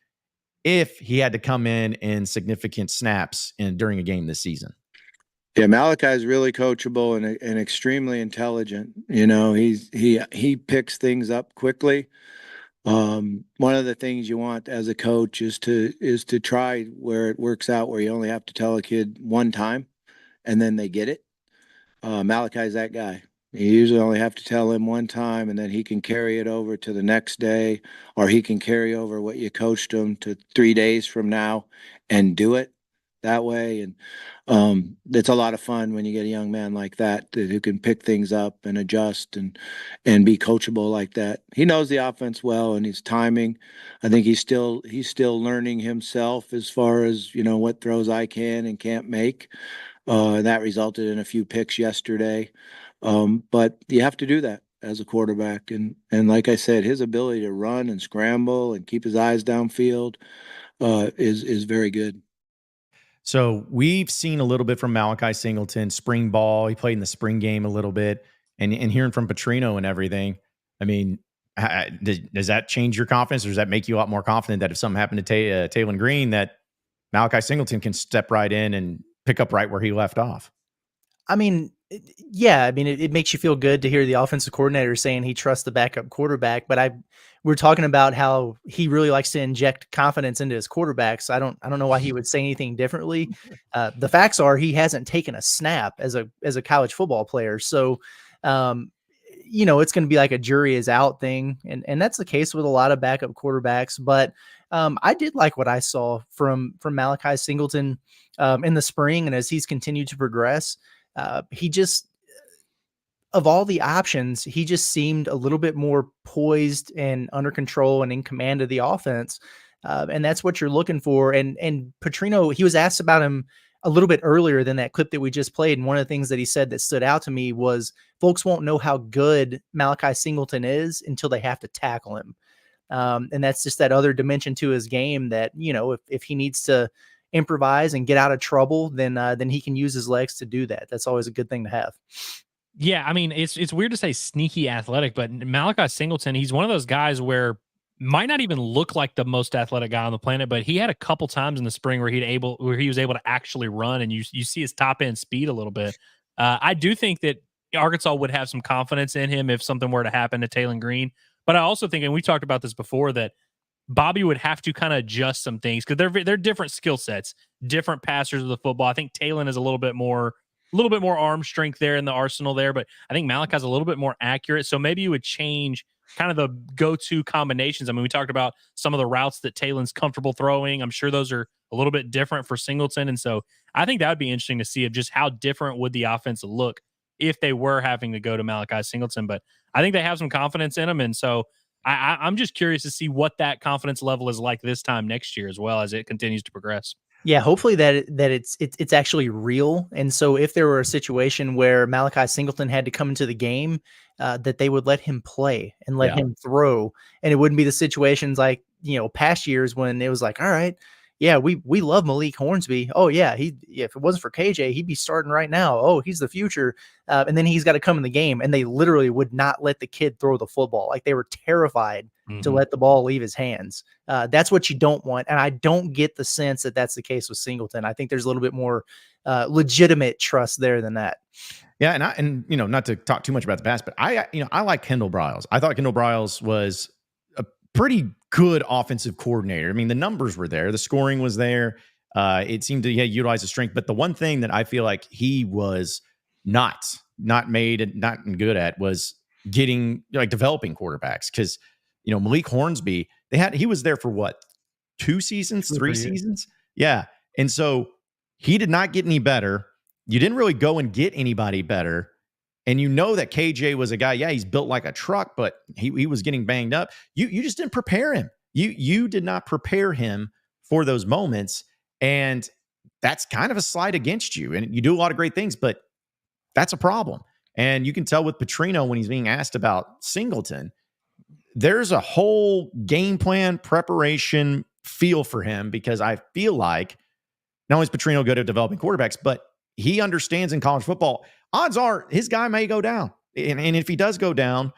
S2: if he had to come in significant snaps during a game this season.
S5: Yeah, Malachi is really coachable and extremely intelligent. He picks things up quickly. One of the things you want as a coach is to try where it works out, where you only have to tell a kid one time and then they get it. Malachi's that guy. You usually only have to tell him one time, and then he can carry it over to the next day, or he can carry over what you coached him to 3 days from now and do it that way. And it's a lot of fun when you get a young man like that who can pick things up and adjust and be coachable like that. He knows the offense well, and he's timing. I think he's still learning himself as far as what throws I can and can't make. That resulted in a few picks yesterday. But you have to do that as a quarterback. And like I said, his ability to run and scramble and keep his eyes downfield is very good.
S2: So we've seen a little bit from Malachi Singleton, spring ball. He played in the spring game a little bit, and hearing from Petrino and everything. I mean, does that change your confidence, or does that make you a lot more confident that if something happened to Taylon Green, that Malachi Singleton can step right in and pick up right where he left off?
S3: I mean, yeah, it makes you feel good to hear the offensive coordinator saying he trusts the backup quarterback, but we're talking about how he really likes to inject confidence into his quarterbacks. I don't know why he would say anything differently. The facts are he hasn't taken a snap as a college football player. So, it's going to be like a jury is out thing. And that's the case with a lot of backup quarterbacks, but I did like what I saw from Malachi Singleton in the spring. And as he's continued to progress, he just, of all the options, he just seemed a little bit more poised and under control and in command of the offense. And that's what you're looking for. And Petrino, he was asked about him a little bit earlier than that clip that we just played. And one of the things that he said that stood out to me was folks won't know how good Malachi Singleton is until they have to tackle him. And that's just that other dimension to his game that, if he needs to improvise and get out of trouble, then he can use his legs to do that. That's always a good thing to have.
S4: Yeah, I mean, it's weird to say sneaky athletic, but Malachi Singleton, he's one of those guys where might not even look like the most athletic guy on the planet, but he had a couple times in the spring where he was able to actually run, and you see his top end speed a little bit. I do think that Arkansas would have some confidence in him if something were to happen to Taylon Green, but I also think, and we talked about this before, that Bobby would have to kind of adjust some things because they're different skill sets, different passers of the football. I think Taylon is a little bit more arm strength there in the arsenal there, but I think Malachi's a little bit more accurate. So maybe you would change kind of the go-to combinations. I mean, we talked about some of the routes that Taylon's comfortable throwing. I'm sure those are a little bit different for Singleton. And so I think that would be interesting to see of just how different would the offense look if they were having to go to Malachi Singleton. But I think they have some confidence in him. And so I'm just curious to see what that confidence level is like this time next year, as well as it continues to progress.
S3: Yeah, hopefully that it's actually real. And so if there were a situation where Malachi Singleton had to come into the game, that they would let him play and let him throw. And it wouldn't be the situations like, past years when it was like, all right, yeah, we love Malik Hornsby. Oh yeah, if it wasn't for KJ, he'd be starting right now. Oh, he's the future. And then he's got to come in the game, and they literally would not let the kid throw the football. Like they were terrified to let the ball leave his hands. That's what you don't want. And I don't get the sense that that's the case with Singleton. I think there's a little bit more legitimate trust there than that.
S2: Yeah, and you know, not to talk too much about the past, but I like Kendall Briles. I thought Kendall Briles was a pretty good offensive coordinator. I mean, the numbers were there, the scoring was there. It seemed to utilize his strength, but the one thing that I feel like he was not made and not good at was getting like developing quarterbacks. Because you know, Malik Hornsby, he was there for what, 2 seasons, 3 seasons, yeah, and so he did not get any better. You didn't really go and get anybody better. And you know that KJ was a guy, yeah, he's built like a truck, but he was getting banged up. You just didn't prepare him. You did not prepare him for those moments. And that's kind of a slight against you. And you do a lot of great things, but that's a problem. And you can tell with Petrino when he's being asked about Singleton, there's a whole game plan preparation feel for him, because I feel like not only is Petrino good at developing quarterbacks, but he understands in college football, odds are his guy may go down. And if he does go down,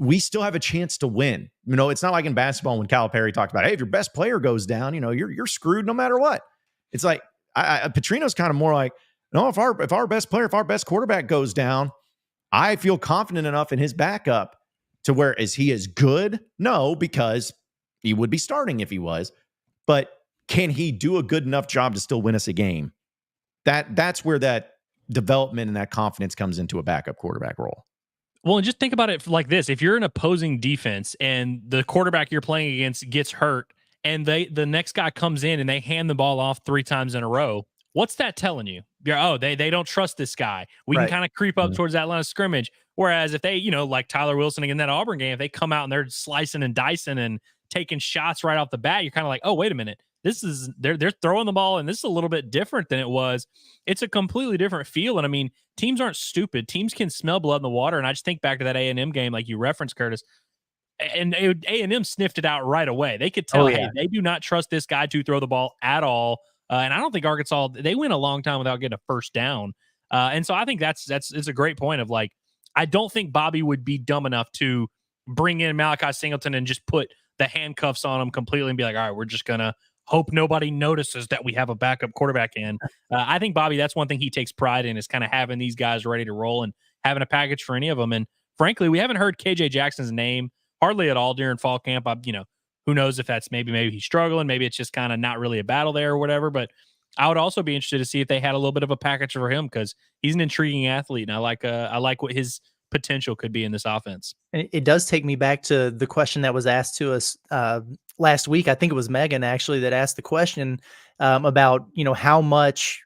S2: we still have a chance to win. You know, it's not like in basketball when Calipari talked about, hey, if your best player goes down, you know, you're screwed no matter what. It's like Petrino's kind of more like, no, if our best player, if our best quarterback goes down, I feel confident enough in his backup to where is he as good? No, because he would be starting if he was. But can he do a good enough job to still win us a game? That's where that development and that confidence comes into a backup quarterback role.
S4: Well, and just think about it like this. If you're an opposing defense and the quarterback you're playing against gets hurt and the next guy comes in and they hand the ball off 3 times in a row, what's that telling you? They don't trust this guy. We can kind of creep up towards that line of scrimmage. Whereas if they, you know, like Tyler Wilson in that Auburn game, if they come out and they're slicing and dicing and taking shots right off the bat, you're kind of like, oh, wait a minute. They're throwing the ball, and this is a little bit different than it was. It's a completely different feel. And I mean, teams aren't stupid. Teams can smell blood in the water. And I just think back to that A&M game, like you referenced, Curtis, and A&M sniffed it out right away. They could tell, hey, they do not trust this guy to throw the ball at all. And I don't think Arkansas, they went a long time without getting a first down. And so I think it's a great point of like, I don't think Bobby would be dumb enough to bring in Malachi Singleton and just put the handcuffs on him completely and be like, all right, we're just going to hope nobody notices that we have a backup quarterback in. I think Bobby, that's one thing he takes pride in, is kind of having these guys ready to roll and having a package for any of them. And frankly, we haven't heard KJ Jackson's name hardly at all during fall camp. Who knows if that's maybe he's struggling. Maybe it's just kind of not really a battle there or whatever. But I would also be interested to see if they had a little bit of a package for him, because he's an intriguing athlete. And I like what his potential could be in this offense.
S3: And it does take me back to the question that was asked to us last week. I think it was Megan actually that asked the question about, you know, how much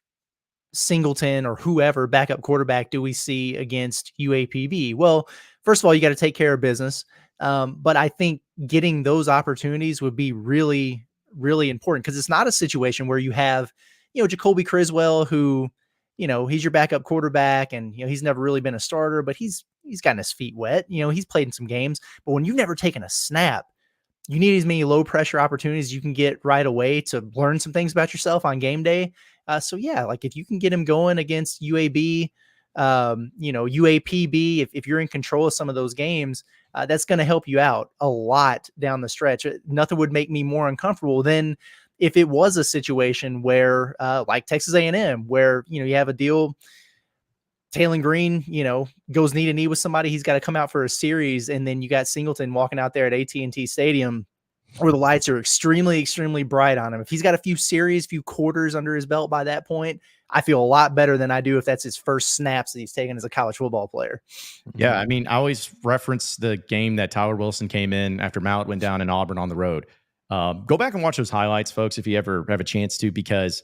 S3: Singleton or whoever backup quarterback do we see against UAPB? Well, first of all, you got to take care of business. But I think getting those opportunities would be really, really important, because it's not a situation where you have, you know, Jacoby Criswell, who, you know, he's your backup quarterback and, you know, he's never really been a starter, but he's gotten his feet wet. You know, he's played in some games, but when you've never taken a snap, you need as many low pressure opportunities you can get right away to learn some things about yourself on game day. So yeah, like if you can get him going against UAB, UAPB, if you're in control of some of those games, that's going to help you out a lot down the stretch. Nothing would make me more uncomfortable than if it was a situation where, like Texas A&M, where, you know, you have a deal, Taylon Green, you know, goes knee to knee with somebody, he's got to come out for a series, and then you got Singleton walking out there at AT&T Stadium where the lights are extremely, extremely bright on him. If he's got a few quarters under his belt by that point, I feel a lot better than I do if that's his first snaps that he's taken as a college football player.
S2: Yeah, I mean, I always reference the game that Tyler Wilson came in after Mallet went down in Auburn on the road. Go back and watch those highlights, folks, if you ever have a chance to, because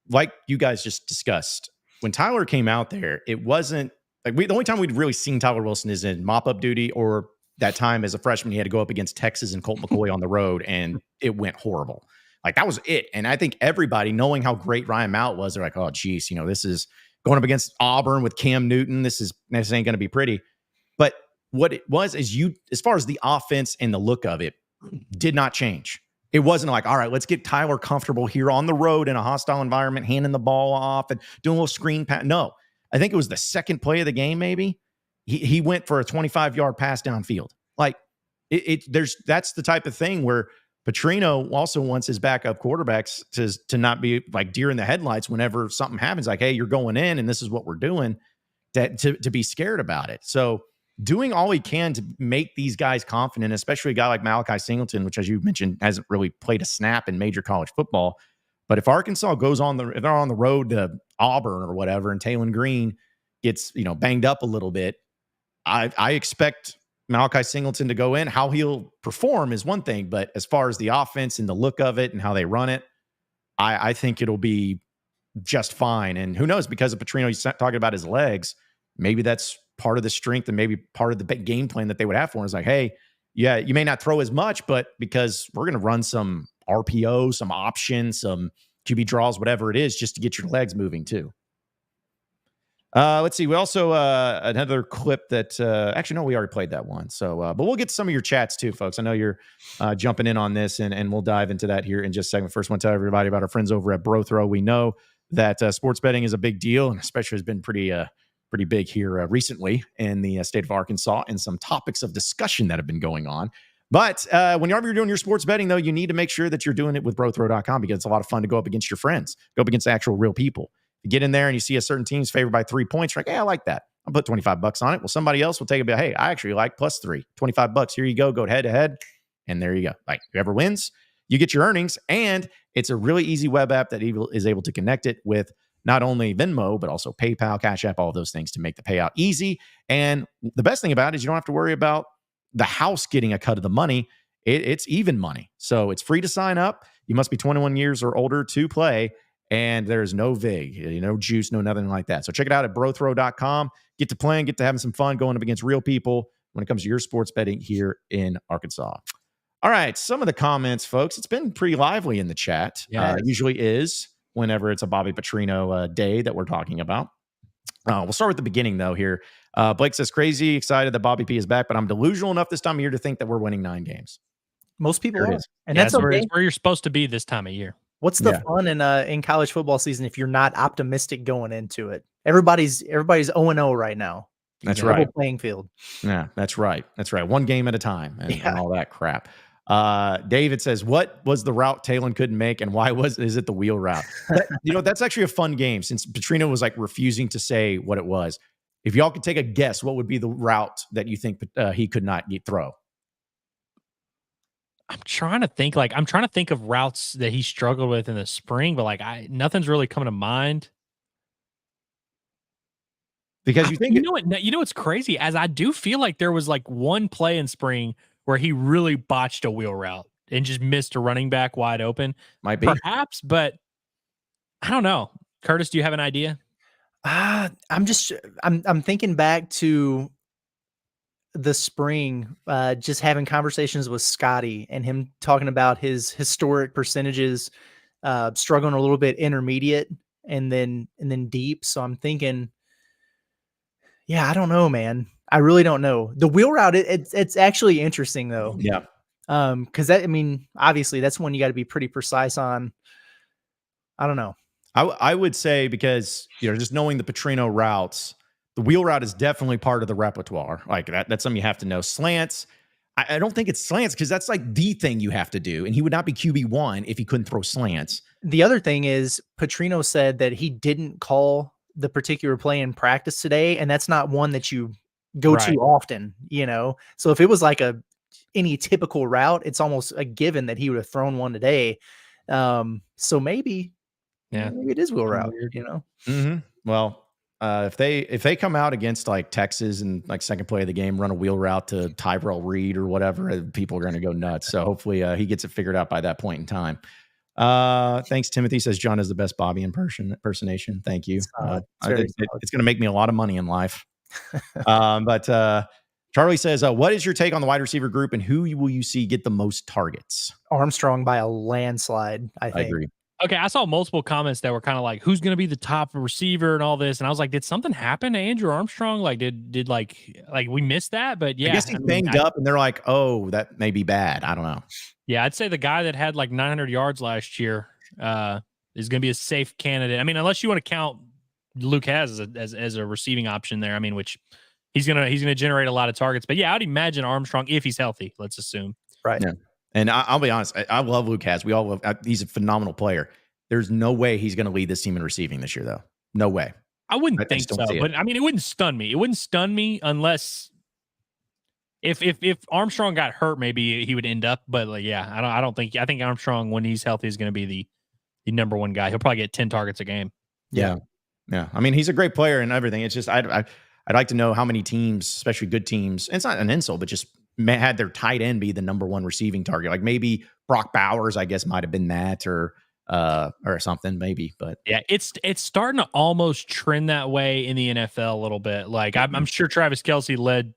S2: like you guys just discussed, when Tyler came out there, it wasn't like the only time we'd really seen Tyler Wilson is in mop-up duty, or that time as a freshman, he had to go up against Texas and Colt McCoy on the road, and it went horrible. Like that was it. And I think everybody, knowing how great Ryan Mallett was, they're like, oh, geez, you know, this is going up against Auburn with Cam Newton. This ain't going to be pretty. But what it was is as far as the offense and the look of it, did not change. It wasn't like, all right, let's get Tyler comfortable here on the road in a hostile environment, handing the ball off and doing a little screen pass. No, I think it was the second play of the game, maybe. He went for a 25-yard pass downfield. Like that's the type of thing where Patrino also wants his backup quarterbacks to not be like deer in the headlights whenever something happens. Like, hey, you're going in and this is what we're doing. to be scared about it. So doing all he can to make these guys confident, especially a guy like Malachi Singleton, which, as you mentioned, hasn't really played a snap in major college football. But if Arkansas if they're on the road to Auburn or whatever, and Taylon Green gets, banged up a little bit, I expect Malachi Singleton to go in. How he'll perform is one thing, but as far as the offense and the look of it and how they run it, I think it'll be just fine. And who knows, because of Petrino, he's talking about his legs, maybe that's part of the strength and maybe part of the game plan that they would have for him is like, hey, yeah, you may not throw as much, but because we're going to run some RPO, some options, some QB draws, whatever it is, just to get your legs moving too. Let's see. We also, another clip that, actually, no, we already played that one. So, but we'll get to some of your chats too, folks. I know you're jumping in on this, and we'll dive into that here in just a second. First, I want to tell everybody about our friends over at Brothrow. We know that sports betting is a big deal, and especially has been pretty big here recently in the state of Arkansas, and some topics of discussion that have been going on. But whenever you're doing your sports betting, though, you need to make sure that you're doing it with Brothrow.com, because it's a lot of fun to go up against your friends, go up against actual real people. You get in there and you see a certain team's favored by 3 points. You're like, hey, I like that. I'll put $25 on it. Well, somebody else will take it. But hey, I actually like +3, $25. Here you go. Go head to head. And there you go. Like, whoever wins, you get your earnings. And it's a really easy web app that is able to connect it with not only Venmo, but also PayPal, Cash App, all of those things to make the payout easy. And the best thing about it is you don't have to worry about the house getting a cut of the money. It's even money. So it's free to sign up. You must be 21 years or older to play. And there's no VIG, no juice, no nothing like that. So check it out at brothrow.com. Get to playing, get to having some fun going up against real people when it comes to your sports betting here in Arkansas. All right, some of the comments, folks. It's been pretty lively in the chat.
S4: Yes.
S2: Usually is whenever it's a Bobby Petrino day that we're talking about. We'll start with the beginning, though, here. Blake says, crazy excited that Bobby P is back, but I'm delusional enough this time of year to think that we're winning 9 games.
S3: Most people
S2: There it
S3: are.
S2: is.
S3: And that's
S4: where,
S3: okay.
S4: it's where you're supposed to be this time of year.
S3: What's the fun in college football season if you're not optimistic going into it? Everybody's 0-0 right now.
S2: That's
S3: Level
S2: right.
S3: playing field.
S2: Yeah, that's right. That's right. One game at a time and all that crap. David says, what was the route Taylon couldn't make, and why is it the wheel route? That's actually a fun game, since Petrino was like refusing to say what it was. If y'all could take a guess, what would be the route that you think he could not throw?
S4: I'm trying to think of routes that he struggled with in the spring, but nothing's really coming to mind.
S2: Because
S4: you know what's crazy? As I do feel like there was one play in spring where he really botched a wheel route and just missed a running back wide open.
S2: Might be.
S4: Perhaps, but I don't know. Curtis, do you have an idea?
S3: I'm thinking back to the spring, just having conversations with Scotty and him talking about his historic percentages, struggling a little bit intermediate and then deep. So I'm thinking, yeah, I don't know, man. I really don't know. The wheel route, it's actually interesting though.
S2: Yeah.
S3: Because obviously that's one you got to be pretty precise on. I don't know.
S2: I would say, because just knowing the Petrino routes, the wheel route is definitely part of the repertoire. Like that's something you have to know. Slants, I don't think it's slants, because that's like the thing you have to do, and he would not be QB1 if he couldn't throw slants. The
S3: other thing is Petrino said that he didn't call the particular play in practice today, and that's not one that you go to often, So if it was like any typical route, it's almost a given that he would have thrown one today. So maybe it is wheel route,
S2: Mm-hmm. Well, if they come out against like Texas and like second play of the game, run a wheel route to Tyrell Reed or whatever, people are going to go nuts. So hopefully he gets it figured out by that point in time. Thanks, Timothy says John is the best Bobby impersonation. Thank you. It's going to make me a lot of money in life. But Charlie says, what is your take on the wide receiver group, and who will you see get the most targets?
S3: Armstrong by a landslide, I think.
S2: I agree.
S4: Okay, I saw multiple comments that were kind of like, who's going to be the top receiver and all this, and I was like, did something happen to Andrew Armstrong? Like, did we missed that? But yeah,
S2: I guess he's banged up, and they're like, oh, that may be bad. I don't know.
S4: Yeah, I'd say the guy that had like 900 yards last year is going to be a safe candidate. I mean, unless you want to count Luke as a receiving option there. I mean, which he's gonna generate a lot of targets. But yeah, I'd imagine Armstrong, if he's healthy, let's assume.
S3: Right.
S2: Yeah. And I'll be honest, I love Luke Has. We all love. He's a phenomenal player. There's no way he's going to lead this team in receiving this year, though. No way.
S4: I wouldn't
S2: I
S4: think
S2: just don't
S4: so,
S2: see it.
S4: but I mean, it wouldn't stun me. It wouldn't stun me unless if Armstrong got hurt, maybe he would end up. But like, yeah, I don't think. I think Armstrong, when he's healthy, is going to be the number one guy. He'll probably get 10 targets a game.
S2: Yeah. I mean, he's a great player and everything. It's just I'd like to know how many teams, especially good teams. And it's not an insult, but just had their tight end be the number one receiving target. Like maybe Brock Bowers, I guess, might have been that or something, maybe. But
S4: yeah, it's starting to almost trend that way in the NFL a little bit. Like I'm sure Travis Kelce led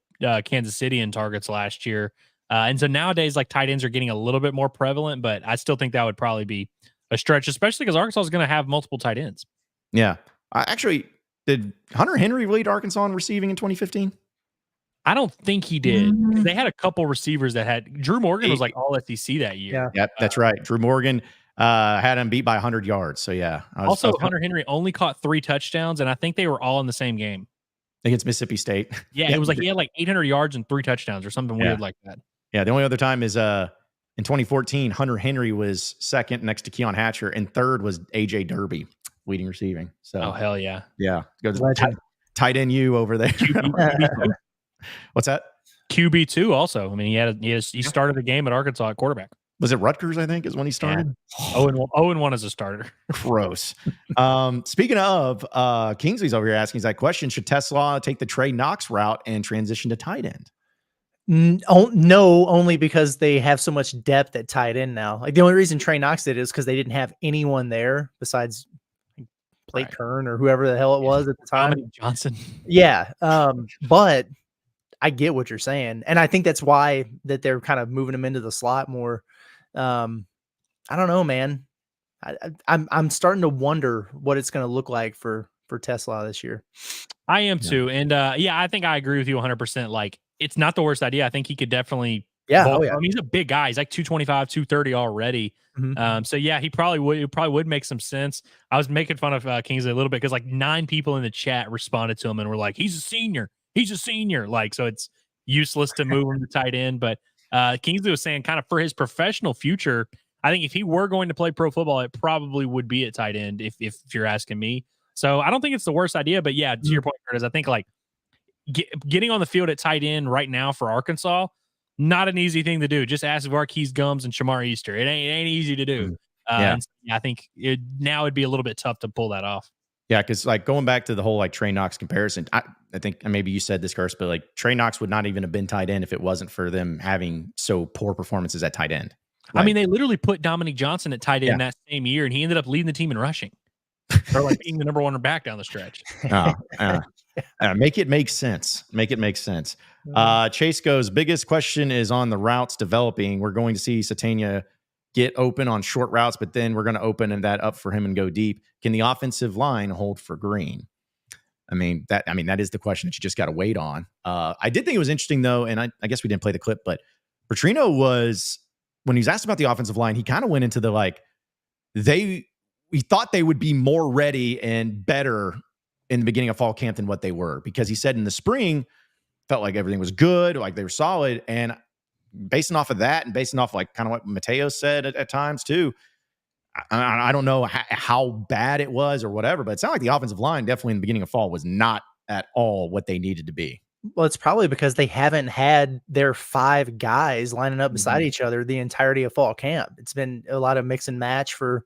S4: Kansas City in targets last year, and so nowadays like tight ends are getting a little bit more prevalent. But I still think that would probably be a stretch, especially because Arkansas is going to have multiple tight ends.
S2: Yeah, actually, did Hunter Henry lead Arkansas in receiving in 2015?
S4: I don't think he did. They had a couple receivers that had Drew Morgan was like all SEC that year.
S2: Yeah, that's right. Drew Morgan had him beat by 100 yards. So yeah.
S4: Hunter Henry only caught 3 touchdowns, and I think they were all in the same game
S2: against Mississippi State.
S4: Yeah, it was like he had like 800 yards and 3 touchdowns or something weird like that.
S2: Yeah, the only other time is in 2014, Hunter Henry was second next to Keon Hatcher, and third was AJ Derby leading receiving. So
S4: oh hell yeah,
S2: goes tight end you over there. What's that?
S4: QB2 also. I mean, he started the game at Arkansas at quarterback.
S2: Was it Rutgers, I think, is when he started?
S4: Yeah. 0-1 as a starter.
S2: Gross. Speaking of, Kingsley's over here asking that question. Should Tesla take the Trey Knox route and transition to tight end?
S3: No, only because they have so much depth at tight end now. Like the only reason Trey Knox did is because they didn't have anyone there besides Blake Kern or whoever the hell it was at the time.
S4: Dominic Johnson.
S3: Yeah. But I get what you're saying. And I think that's why that they're kind of moving him into the slot more. I don't know, man. I'm starting to wonder what it's going to look like for Tesla this year.
S4: I am too. And I think I agree with you 100%. Like it's not the worst idea. I think he could definitely.
S3: Yeah.
S4: I mean, he's a big guy. He's like 225, 230 already.
S3: Mm-hmm.
S4: So yeah, he probably would make some sense. I was making fun of Kingsley a little bit because like 9 people in the chat responded to him and were like, he's a senior. Like, so it's useless to move him to tight end. But Kingsley was saying kind of for his professional future, I think if he were going to play pro football, it probably would be at tight end if you're asking me. So I don't think it's the worst idea. But yeah, to your point, Curtis, I think like getting on the field at tight end right now for Arkansas, not an easy thing to do. Just ask Varkey's Gums and Shamar Easter. It ain't easy to do. And I think now it'd be a little bit tough to pull that off.
S2: Yeah, because like going back to the whole like Trey Knox comparison, I think, and maybe you said this, Curse, but like Trey Knox would not even have been tight end if it wasn't for them having so poor performances at tight end. Like,
S4: I mean, they literally put Dominic Johnson at tight end that same year, and he ended up leading the team in rushing. Or like being the number 1 back down the stretch.
S2: Make it make sense. Chase goes, biggest question is on the routes developing. We're going to see Satania get open on short routes, but then we're going to open that up for him and go deep. Can the offensive line hold for Green? I mean, that is the question that you just got to wait on. I did think it was interesting though, and I guess we didn't play the clip, but Petrino was, when he was asked about the offensive line, he kind of went into the like, we thought they would be more ready and better in the beginning of fall camp than what they were, because he said in the spring felt like everything was good, like they were solid. And basing off of that and basing off like kind of what Mateo said at times too, I don't know how bad it was or whatever, but it sounded like the offensive line definitely in the beginning of fall was not at all what they needed to be.
S3: Well, it's probably because they haven't had their 5 guys lining up beside each other the entirety of fall camp. It's been a lot of mix and match for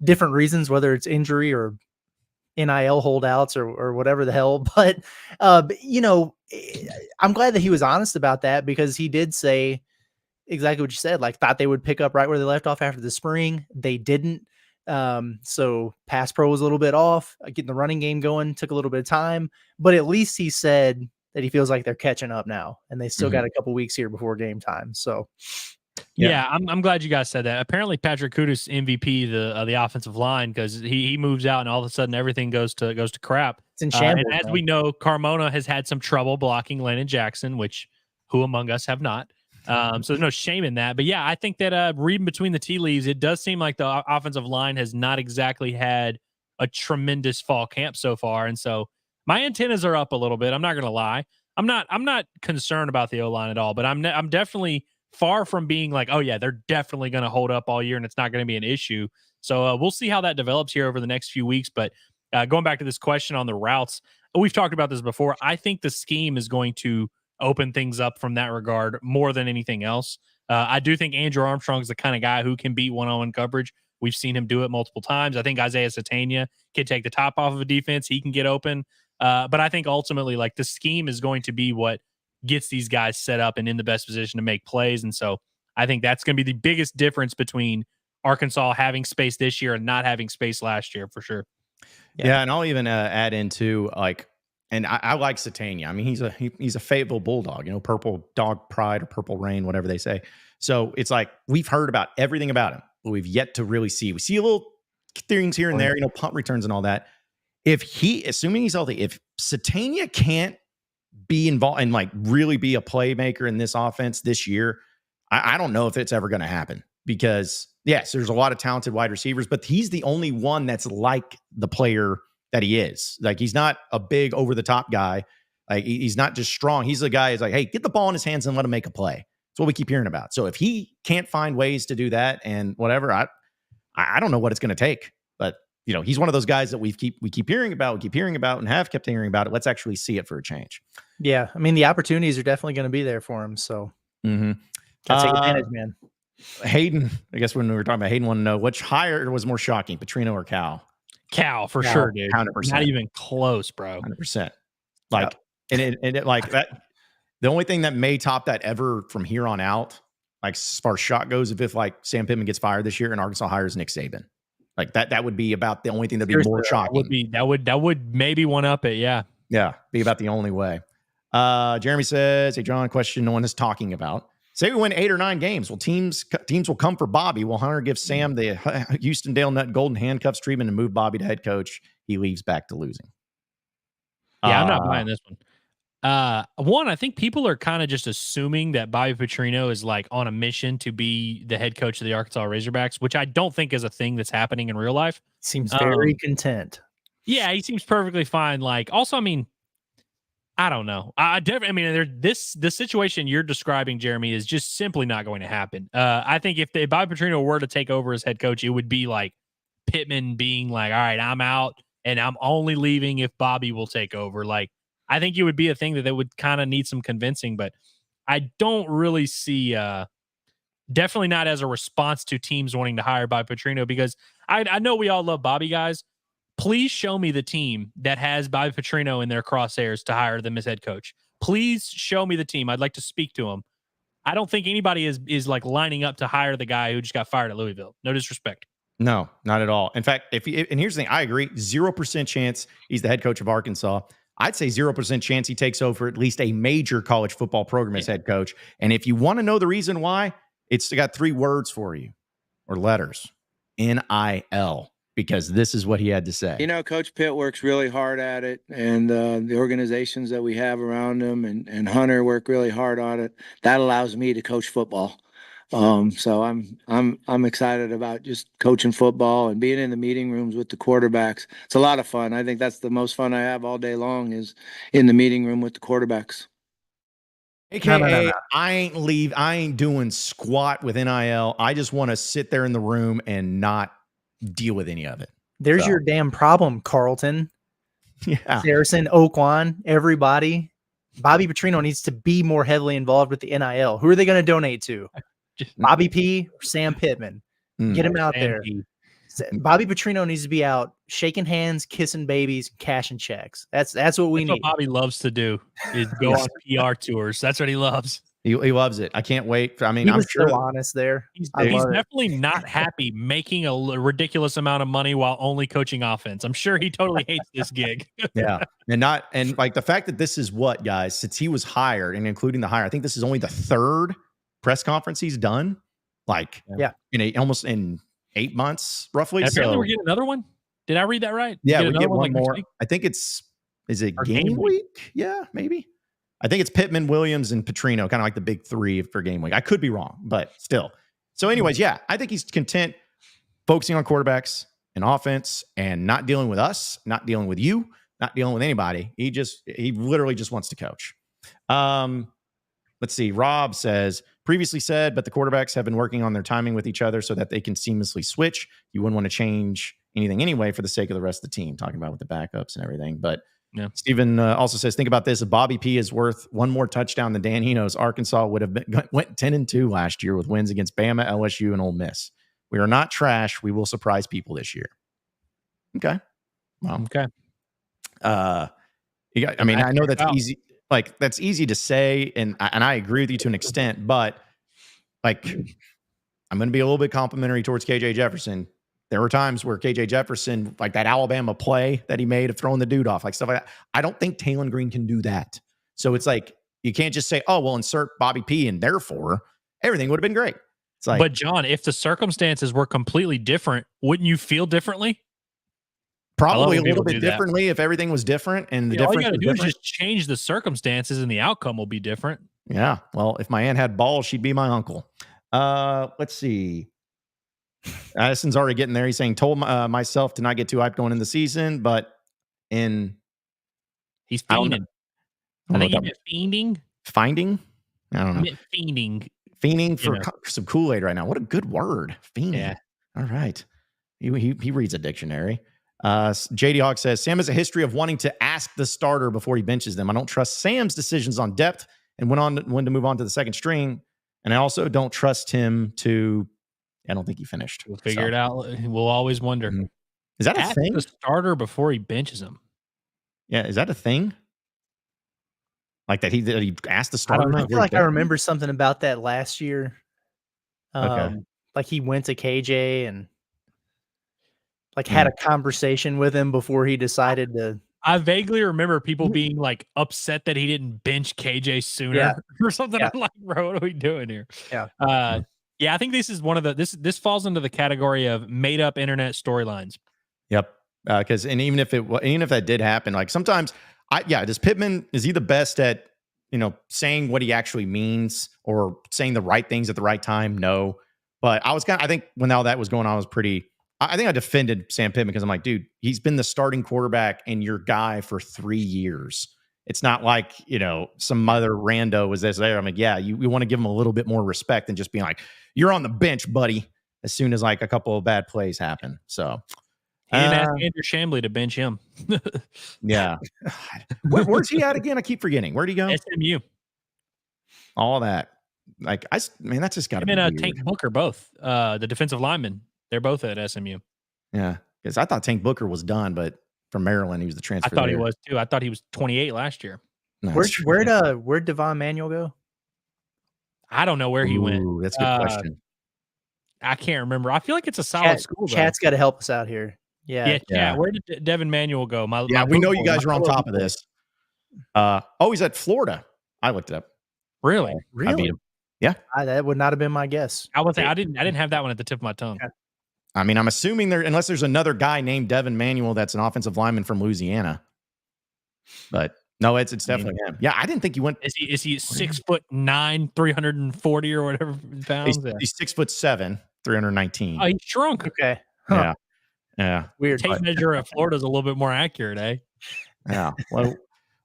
S3: different reasons, whether it's injury or NIL holdouts or whatever the hell. But, you know, I'm glad that he was honest about that, because he did say exactly what you said, like thought they would pick up right where they left off after the spring. They didn't. So pass pro was a little bit off. Getting the running game going took a little bit of time, but at least he said that he feels like they're catching up now, and they still got a couple weeks here before game time. So
S4: yeah, I'm glad you guys said that. Apparently Patrick Kudus MVP the offensive line, because he moves out and all of a sudden everything goes to crap.
S3: It's in shambles.
S4: And as we know, Carmona has had some trouble blocking Landon Jackson, which who among us have not. So there's no shame in that. But yeah, I think that reading between the tea leaves, it does seem like the offensive line has not exactly had a tremendous fall camp so far. And so my antennas are up a little bit. I'm not going to lie. I'm not concerned about the O-line at all, but I'm definitely far from being like, oh yeah, they're definitely going to hold up all year and it's not going to be an issue. So we'll see how that develops here over the next few weeks. But going back to this question on the routes, we've talked about this before. I think the scheme is going to open things up from that regard more than anything else. I do think Andrew Armstrong is the kind of guy who can beat one-on-one coverage. We've seen him do it multiple times. I think Isaiah Satania can take the top off of a defense. He can get open. But I think ultimately, like, the scheme is going to be what gets these guys set up and in the best position to make plays. And so I think that's going to be the biggest difference between Arkansas having space this year and not having space last year, for sure.
S2: Yeah, and I'll even add into, like, and I like Satania. I mean, he's a Fayetteville Bulldog, purple dog pride or purple rain, whatever they say. So it's like we've heard about everything about him, but we've yet to really see. We see a little things here and there, punt returns and all that. Assuming he's healthy, if Satania can't be involved and like really be a playmaker in this offense this year, I don't know if it's ever going to happen, because yes, there's a lot of talented wide receivers, but he's the only one that's like the player that he is. Like, he's not a big over the top guy. Like, he's not just strong. He's the guy who's like, hey, get the ball in his hands and let him make a play. That's what we keep hearing about. So if he can't find ways to do that and whatever, I don't know what it's going to take, but he's one of those guys that we keep hearing about and have kept hearing about it. Let's actually see it for a change.
S3: Yeah. I mean, the opportunities are definitely going to be there for him. So
S2: gotta
S3: take advantage, man.
S2: Hayden, I guess when we were talking about Hayden, want to know which hire was more shocking, Petrino or Cal?
S4: Cal, for sure, dude.
S2: 100%.
S4: Not even close, bro.
S2: 100%. Like, and it like that. The only thing that may top that ever from here on out, like as far as shot goes, if like Sam Pittman gets fired this year and Arkansas hires Nick Saban, like that would be about the only thing that'd be more shocking.
S4: That would maybe one up it, yeah.
S2: Yeah, be about the only way. Jeremy says, hey John, question no one is talking about. Say we win 8 or 9 games. Well, teams will come for Bobby. Will Hunter give Sam the Houston Dale Nut golden handcuffs treatment and move Bobby to head coach? He leaves back to losing.
S4: Yeah, I'm not buying this one. One, I think people are kind of just assuming that Bobby Petrino is like on a mission to be the head coach of the Arkansas Razorbacks, which I don't think is a thing that's happening in real life.
S3: Seems very content.
S4: Yeah, he seems perfectly fine. Like, also, I mean, I don't know. The situation you're describing, Jeremy, is just simply not going to happen. I think if Bobby Petrino were to take over as head coach, it would be like Pittman being like, all right, I'm out and I'm only leaving if Bobby will take over. Like, I think it would be a thing that they would kind of need some convincing, but I don't really see, definitely not as a response to teams wanting to hire Bobby Petrino, because I know we all love Bobby, guys. Please show me the team that has Bobby Petrino in their crosshairs to hire them as head coach. Please show me the team. I'd like to speak to him. I don't think anybody is like lining up to hire the guy who just got fired at Louisville. No disrespect.
S2: No, not at all. In fact, and here's the thing, I agree, 0% chance he's the head coach of Arkansas. I'd say 0% chance he takes over at least a major college football program as head coach. And if you want to know the reason why, it's got 3 words for you, or letters: NIL. Because this is what he had to say.
S5: Coach Pitt works really hard at it, and the organizations that we have around him and Hunter work really hard on it. That allows me to coach football. So I'm excited about just coaching football and being in the meeting rooms with the quarterbacks. It's a lot of fun. I think that's the most fun I have all day long, is in the meeting room with the quarterbacks.
S2: AKA, no. I ain't doing squat with NIL. I just want to sit there in the room and not deal with any of it.
S3: There's your damn problem, Carlton.
S2: Yeah.
S3: Harrison, Oakwan, everybody. Bobby Petrino needs to be more heavily involved with the NIL. Who are they going to donate to? Bobby P or Sam Pittman? Get him out there. Bobby Petrino needs to be out shaking hands, kissing babies, cashing checks. That's what we need.
S4: What Bobby loves to do is go on PR tours. That's what he loves.
S2: He loves it. I can't wait. I mean,
S3: I'm sure so honest there.
S4: He's definitely not happy making a ridiculous amount of money while only coaching offense. I'm sure he totally hates this gig.
S2: Yeah. And like the fact that this is what, guys, since he was hired and including the hire, I think this is only the 3rd press conference he's done. Like, almost in 8 months, roughly.
S4: And apparently we're getting another one. Did I read that right?
S2: Yeah, we get one more. I think is it game week? Yeah, maybe. I think it's Pittman, Williams, and Petrino, kind of like the big 3 for game week. I could be wrong, but still. So anyways, yeah, I think he's content focusing on quarterbacks and offense and not dealing with us, not dealing with you, not dealing with anybody. He literally just wants to coach. Let's see. Rob says, previously said, but the quarterbacks have been working on their timing with each other so that they can seamlessly switch. You wouldn't want to change anything anyway for the sake of the rest of the team, talking about with the backups and everything. But
S4: Yeah.
S2: Stephen also says, think about this. If Bobby P is worth one more touchdown than Dan Hino's, Arkansas would have went 10-2 last year with wins against Bama, LSU, and Ole Miss. We are not trash. We will surprise people this year. Okay. Well,
S4: Okay.
S2: I know that's easy. Like, that's easy to say, and I agree with you to an extent, but like, I'm going to be a little bit complimentary towards KJ Jefferson. There were times where KJ Jefferson, like that Alabama play that he made of throwing the dude off, like stuff like that. I don't think Talon Green can do that. So it's like, you can't just say, oh, well, insert Bobby P, and therefore everything would have been great. It's like,
S4: but John, if the circumstances were completely different, wouldn't you feel differently?
S2: probably a little bit differently if everything was different. And the
S4: all you
S2: difference
S4: got to
S2: was
S4: do is
S2: different.
S4: just change the circumstances and the outcome will be different.
S2: Yeah. Well, if my aunt had balls, she'd be my uncle. Let's see. Addison's already getting there. He's saying, told myself to not get too hyped going in the season, but
S4: he's
S2: I
S4: fiending. I think he meant fiending.
S2: Finding? I don't know.
S4: He meant fiending.
S2: Fiending for some Kool-Aid right now. What a good word. Fiending.
S4: Yeah.
S2: All right. He reads a dictionary. JD Hawk says, Sam has a history of wanting to ask the starter before he benches them. I don't trust Sam's decisions on depth and when to move on to the second string. And I also don't trust him to, I don't think he finished.
S4: We'll figure it out. We'll always wonder.
S2: Mm-hmm. Is that a thing?
S4: The starter before he benches him.
S2: Yeah. Is that a thing? Like that he asked the starter?
S3: I feel like I remember something about that last year.
S2: Okay.
S3: Like he went to KJ and like had a conversation with him before he decided to.
S4: I vaguely remember people being like upset that he didn't bench KJ sooner or something. I'm like, bro, what are we doing here?
S3: Yeah.
S4: Yeah, I think this is one of the this falls into the category of made up internet storylines.
S2: Yep. Because even if that did happen, like sometimes does Pittman, is he the best at saying what he actually means or saying the right things at the right time? No. But I think when all that was going on, I think I defended Sam Pittman because I'm like, dude, he's been the starting quarterback and your guy for 3 years. It's not like, some other rando was there. I'm like, yeah, we want to give him a little bit more respect than just being like, you're on the bench, buddy, as soon as like a couple of bad plays happen. So
S4: he didn't ask Andrew Chambly to bench him.
S2: Yeah. Where's he at again? I keep forgetting. Where'd he go?
S4: SMU.
S2: All that. Like, that's just got to be weird.
S4: Tank Booker, both. The defensive linemen, they're both at SMU.
S2: Yeah. Because I thought Tank Booker was done, but from Maryland, he was the transfer.
S4: I thought he was too. I thought he was 28 last year.
S2: No,
S3: where'd Devon Manuel go?
S4: I don't know where he went.
S2: That's a good question.
S4: I can't remember. I feel like it's a solid school.
S3: Chat's got to help us out here.
S4: Yeah. Where did Devin Manuel go?
S2: We know you guys are on top of this. He's at Florida. I looked it up.
S4: Really?
S2: I beat him. Yeah.
S3: That would not have been my guess.
S4: I would say I didn't have that one at the tip of my tongue.
S3: Okay.
S2: I mean, I'm assuming unless there's another guy named Devin Manuel that's an offensive lineman from Louisiana. But no, it's definitely him. Yeah, I didn't think you went.
S4: Is he 6'9", 340 or whatever pounds?
S2: He's 6'7", 319.
S4: Oh, he's shrunk.
S3: Okay. Huh.
S2: Yeah.
S3: Weird.
S4: Tape measure at Florida is a little bit more accurate, eh?
S2: Yeah.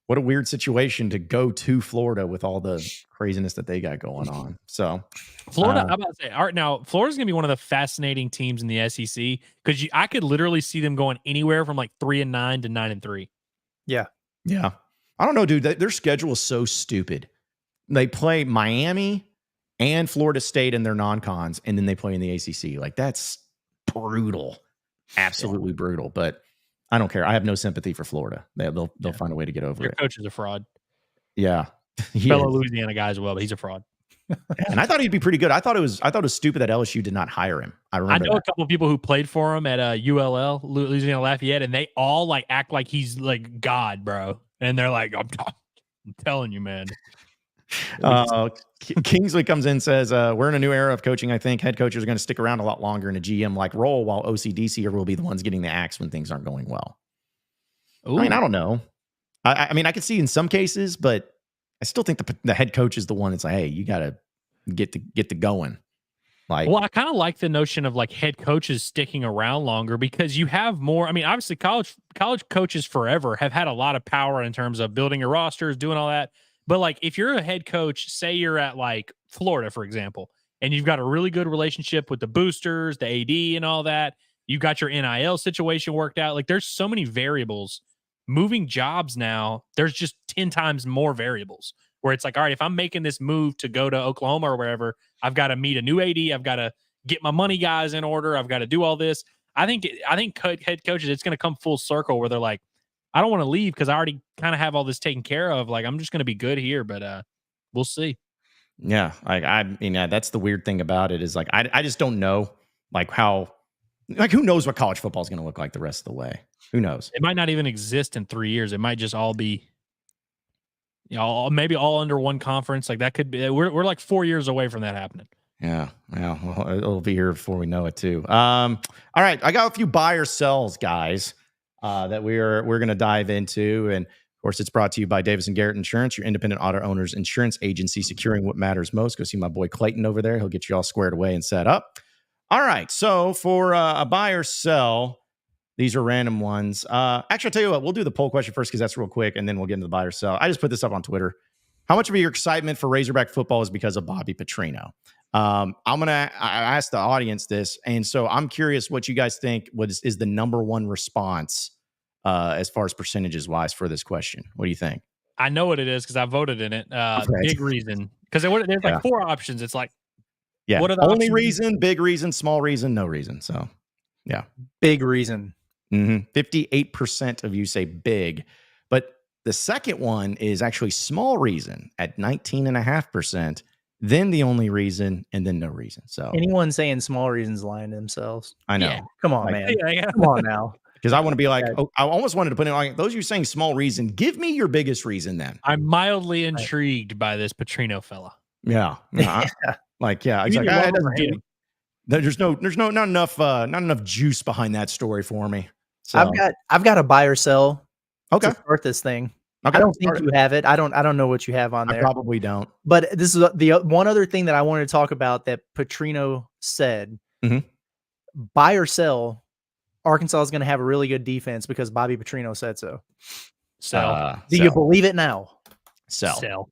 S2: What a weird situation to go to Florida with all the craziness that they got going on. So
S4: Florida, I'm about to say, all right, now Florida's going to be one of the fascinating teams in the SEC because I could literally see them going anywhere from like 3-9 to 9-3.
S3: Yeah.
S2: Yeah. I don't know, dude. Their schedule is so stupid. They play Miami and Florida State in their non-cons, and then they play in the ACC. Like, that's brutal. Absolutely brutal. But I don't care. I have no sympathy for Florida. They'll find a way to get over
S4: Your
S2: it.
S4: coach is a fraud.
S2: Yeah.
S4: Fellow Louisiana guy as well, but he's a fraud.
S2: And I thought he'd be pretty good. I thought it was stupid that LSU did not hire him. I know
S4: a couple of people who played for him at ULL, Louisiana Lafayette, and they all like act like he's like God, bro. And they're like, I'm telling you, man.
S2: Kingsley comes in and says, we're in a new era of coaching. I think head coaches are going to stick around a lot longer in a GM-like role, while OCDC will be the ones getting the axe when things aren't going well. Ooh. I mean, I don't know. I mean, I could see in some cases, but I still think the head coach is the one that's like, hey, you got to get to going. Like,
S4: well, I kind of like the notion of like head coaches sticking around longer because you have more. I mean, obviously, college coaches forever have had a lot of power in terms of building your rosters, doing all that. But like, if you're a head coach, say you're at like Florida, for example, and you've got a really good relationship with the boosters, the AD, and all that, You got your NIL situation worked out. Like there's so many variables. Moving jobs now, there's just 10 times more variables where it's like, all right, if I'm making this move to go to Oklahoma or wherever, I've got to meet a new AD. I've got to get my money guys in order. I've got to do all this. I think head coaches, it's going to come full circle where they're like, I don't want to leave because I already kind of have all this taken care of. Like, I'm just going to be good here, but we'll see.
S2: Yeah. I mean, that's the weird thing about it is like, I just don't know like how, like who knows what college football is going to look like the rest of the way. Who knows?
S4: It might not even exist in 3 years. It might just all be, maybe all under one conference. Like that could be, we're like 4 years away from that happening.
S2: Yeah. Well, it'll be here before we know it too. All right. I got a few buy or sells, guys, that we're going to dive into. And of course, it's brought to you by Davis & Garrett Insurance, your independent auto owner's insurance agency, securing what matters most. Go see my boy Clayton over there. He'll get you all squared away and set up. All right. So for a buy or sell, these are random ones. Actually, I'll tell you what, we'll do the poll question first because that's real quick, and then we'll get into the buy or sell. I just put this up on Twitter. How much of your excitement for Razorback football is because of Bobby Petrino? I asked the audience this, and so I'm curious what you guys think is the number one response as far as percentages wise for this question. What do you think?
S4: I know what it is because I voted in it. Big reason. Because there's like 4 options. It's like,
S2: what
S4: are the
S2: only
S4: options?
S2: Reason, big reason, small reason, no reason. So, yeah.
S3: Big reason.
S2: 58% of you say big, but the second one is actually small reason at 19.5%. Then the only reason, and then no reason. So
S3: anyone saying small reasons lying to themselves.
S2: I know.
S4: Yeah.
S3: Come on, man. Come on now.
S2: Because I want to be like, I almost wanted to put in like those of you saying small reason. Give me your biggest reason then.
S4: I'm mildly intrigued by this Petrino fella.
S2: Yeah. Like, yeah. It's like, there's not enough juice behind that story for me. So
S3: I've got a buy or sell.
S2: Okay.
S3: To start this thing.
S2: Okay.
S3: I don't think you have it. I don't know what you have on there.
S2: I probably don't.
S3: But this is the one other thing that I wanted to talk about that Petrino said. Buy or sell, Arkansas is going to have a really good defense because Bobby Petrino said so. Do you believe it now?
S2: Sell.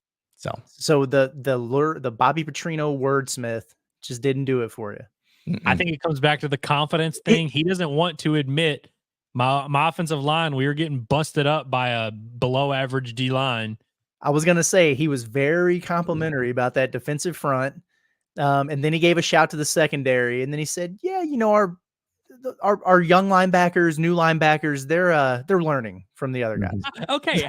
S3: So the Bobby Petrino wordsmith just didn't do it for you.
S4: I think it comes back to the confidence thing. He doesn't want to admit my offensive line, we were getting busted up by a below average D line.
S3: I was going to say he was very complimentary about that defensive front. And then he gave a shout to the secondary. And then he said, yeah, our young linebackers, new linebackers, they're learning from the other guys.
S4: Okay.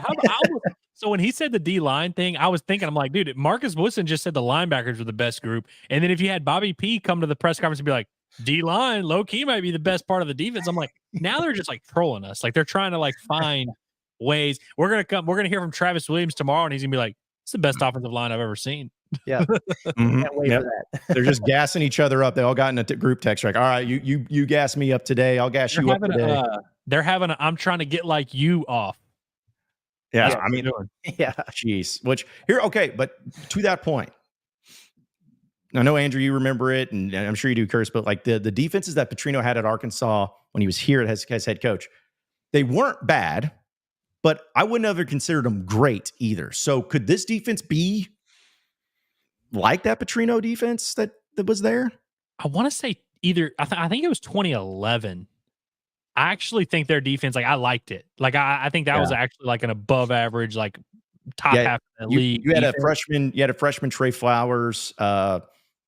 S4: So when he said the D line thing, I was thinking, I'm like, dude, Marcus Woodson just said the linebackers were the best group. And then if you had Bobby P come to the press conference and be like, D line low key might be the best part of the defense. I'm like, now they're just like trolling us. Like they're trying to like find ways. We're going to hear from Travis Williams tomorrow. And he's gonna be like, it's the best offensive line I've ever seen.
S3: Yeah. Can't wait for that.
S2: They're just gassing each other up. They all got in a group text like, all right, you gas me up today. I'll gas you up today.
S4: They're having I'm trying to get like you off.
S2: Yeah. I mean,
S3: yeah.
S2: Jeez. Which here, okay. But to that point, I know, Andrew, you remember it, and I'm sure you do, Curtis, but like the defenses that Petrino had at Arkansas when he was here as head coach, they weren't bad, but I wouldn't have considered them great either. So could this defense be like that Petrino defense that was there?
S4: I want to say either, I think it was 2011. I actually think their defense, like I liked it. Like I think that was actually like an above average, like top half of the league.
S2: You had a freshman Trey Flowers,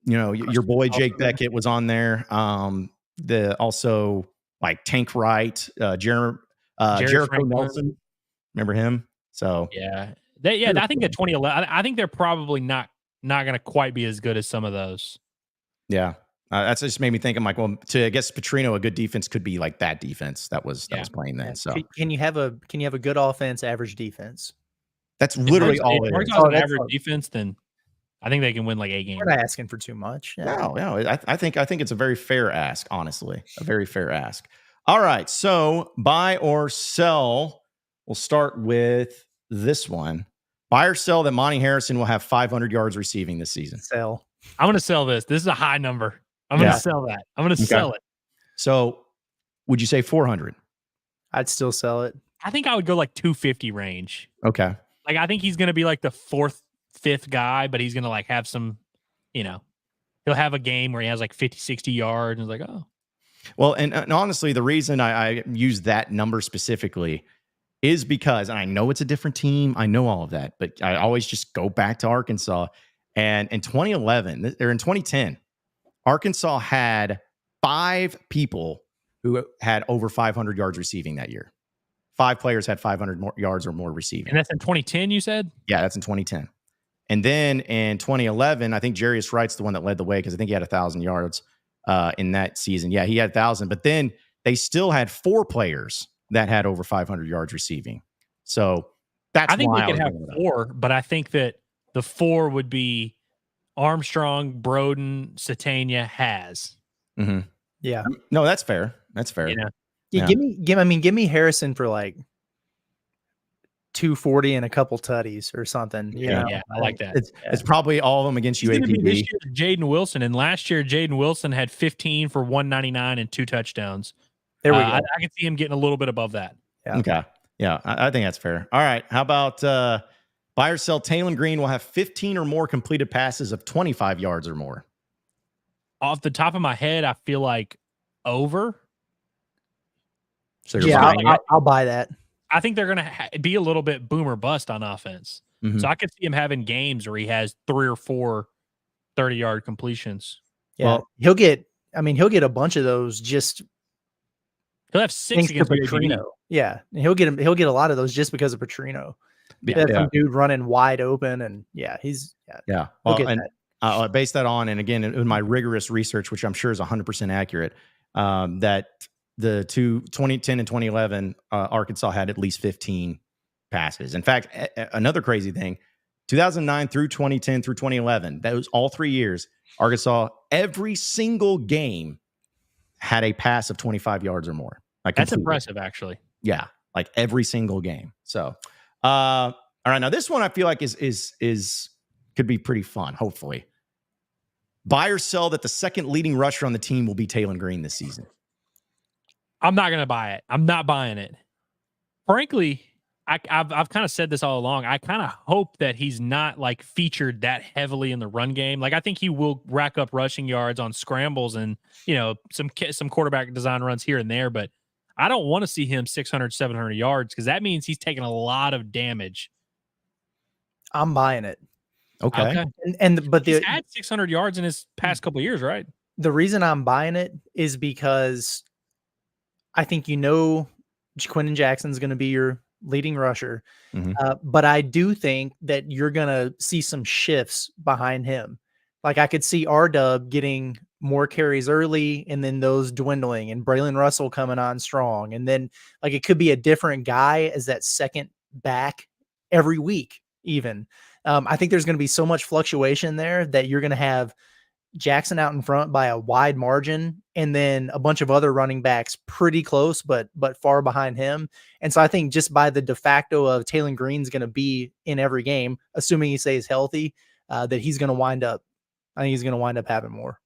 S2: your boy Jake Beckett was on there. Also like Tank Wright, Jericho Nelson. Remember him? So
S4: I think that 2011. I think they're probably not going to quite be as good as some of those.
S2: Yeah, that's just made me think. I'm like, well, I guess Petrino, a good defense could be like that defense that was playing then. So
S3: can you have a good offense, average defense?
S2: That's literally all it is.
S4: If an average defense, then I think they can win like 8 games.
S3: We're not asking for too much.
S2: Yeah. No. I think it's a very fair ask, honestly. A very fair ask. All right. So buy or sell. We'll start with this one. Buy or sell that Monty Harrison will have 500 yards receiving this season.
S3: Sell.
S4: I'm going to sell this. This is a high number. I'm going to sell that. I'm going to sell it. So
S2: would you say 400?
S3: I'd still sell it.
S4: I think I would go like 250 range.
S2: Okay.
S4: Like I think he's going to be like the 4th, 5th guy, but he's going to like have some, he'll have a game where he has like 50, 60 yards and it's like, oh.
S2: Well, and honestly, the reason I use that number specifically is because, and I know it's a different team, I know all of that, but I always just go back to Arkansas. And in 2011 or in 2010, Arkansas had 5 people who had over 500 yards receiving that year. 5 players had 500 more yards or more receiving.
S4: And that's in 2010, you said?
S2: Yeah, that's in 2010. And then in 2011, I think Jarius Wright's the one that led the way because I think he had 1,000 yards in that season. Yeah, he had 1,000. But then they still had 4 players that had over 500 yards receiving. So that's
S4: I think
S2: why
S4: they could have 4, but I think that the 4 would be Armstrong, Broden, Satania, Has.
S2: Mm-hmm.
S3: Yeah.
S2: No, that's fair. That's fair.
S4: You know?
S3: Yeah. Give me Harrison for like 240 and a couple tutties or something.
S4: Yeah, I like that.
S2: It's probably all of them against UAPB.
S4: This year, Jaden Wilson, and last year Jaden Wilson had 15 for 199 and 2 touchdowns.
S3: There we go.
S4: I can see him getting a little bit above that.
S3: Yeah.
S2: Okay. Yeah, I think that's fair. All right. How about buy or sell? Taylon Green will have 15 or more completed passes of 25 yards or more.
S4: Off the top of my head, I feel like over.
S2: So
S3: yeah, I'll buy that.
S4: I think they're going to be a little bit boom or bust on offense.
S2: Mm-hmm.
S4: So I could see him having games where he has 3 or 4 30-yard completions.
S3: Yeah, well, he'll get a bunch of those just.
S4: He'll have 6 against
S3: Patrino. Yeah, he'll get a lot of those just because of Patrino.
S2: Yeah,
S3: some dude running wide open, and he's
S2: Well, and I base that on, and again, in my rigorous research, which I'm sure is 100% accurate, that the 2010 and 2011 Arkansas had at least 15 passes. In fact, another crazy thing, 2009 through 2010 through 2011, that was all 3 years. Arkansas, every single game had a pass of 25 yards or more. Like
S4: that's impressive, actually.
S2: Yeah, like every single game. So, all right, now this one I feel like is could be pretty fun. Hopefully, buy or sell that the second leading rusher on the team will be Taylon Green this season.
S4: I'm not gonna buy it. I'm not buying it. Frankly, I've kind of said this all along. I kind of hope that he's not like featured that heavily in the run game. Like I think he will rack up rushing yards on scrambles and some quarterback design runs here and there, but I don't want to see him 600, 700 yards because that means he's taking a lot of damage.
S3: I'm buying it.
S2: Okay.
S3: But
S4: he's had 600 yards in his past couple of years, right?
S3: The reason I'm buying it is because I think Jaquindon Jackson's going to be your leading rusher.
S2: Mm-hmm.
S3: But I do think that you're going to see some shifts behind him. Like I could see R-Dub getting more carries early and then those dwindling and Braylon Russell coming on strong. And then like it could be a different guy as that second back every week even. I think there's going to be so much fluctuation there that you're going to have Jackson out in front by a wide margin and then a bunch of other running backs pretty close, but far behind him. And so I think just by the de facto of Taylon Green's going to be in every game, assuming he stays healthy, that he's going to wind up having more.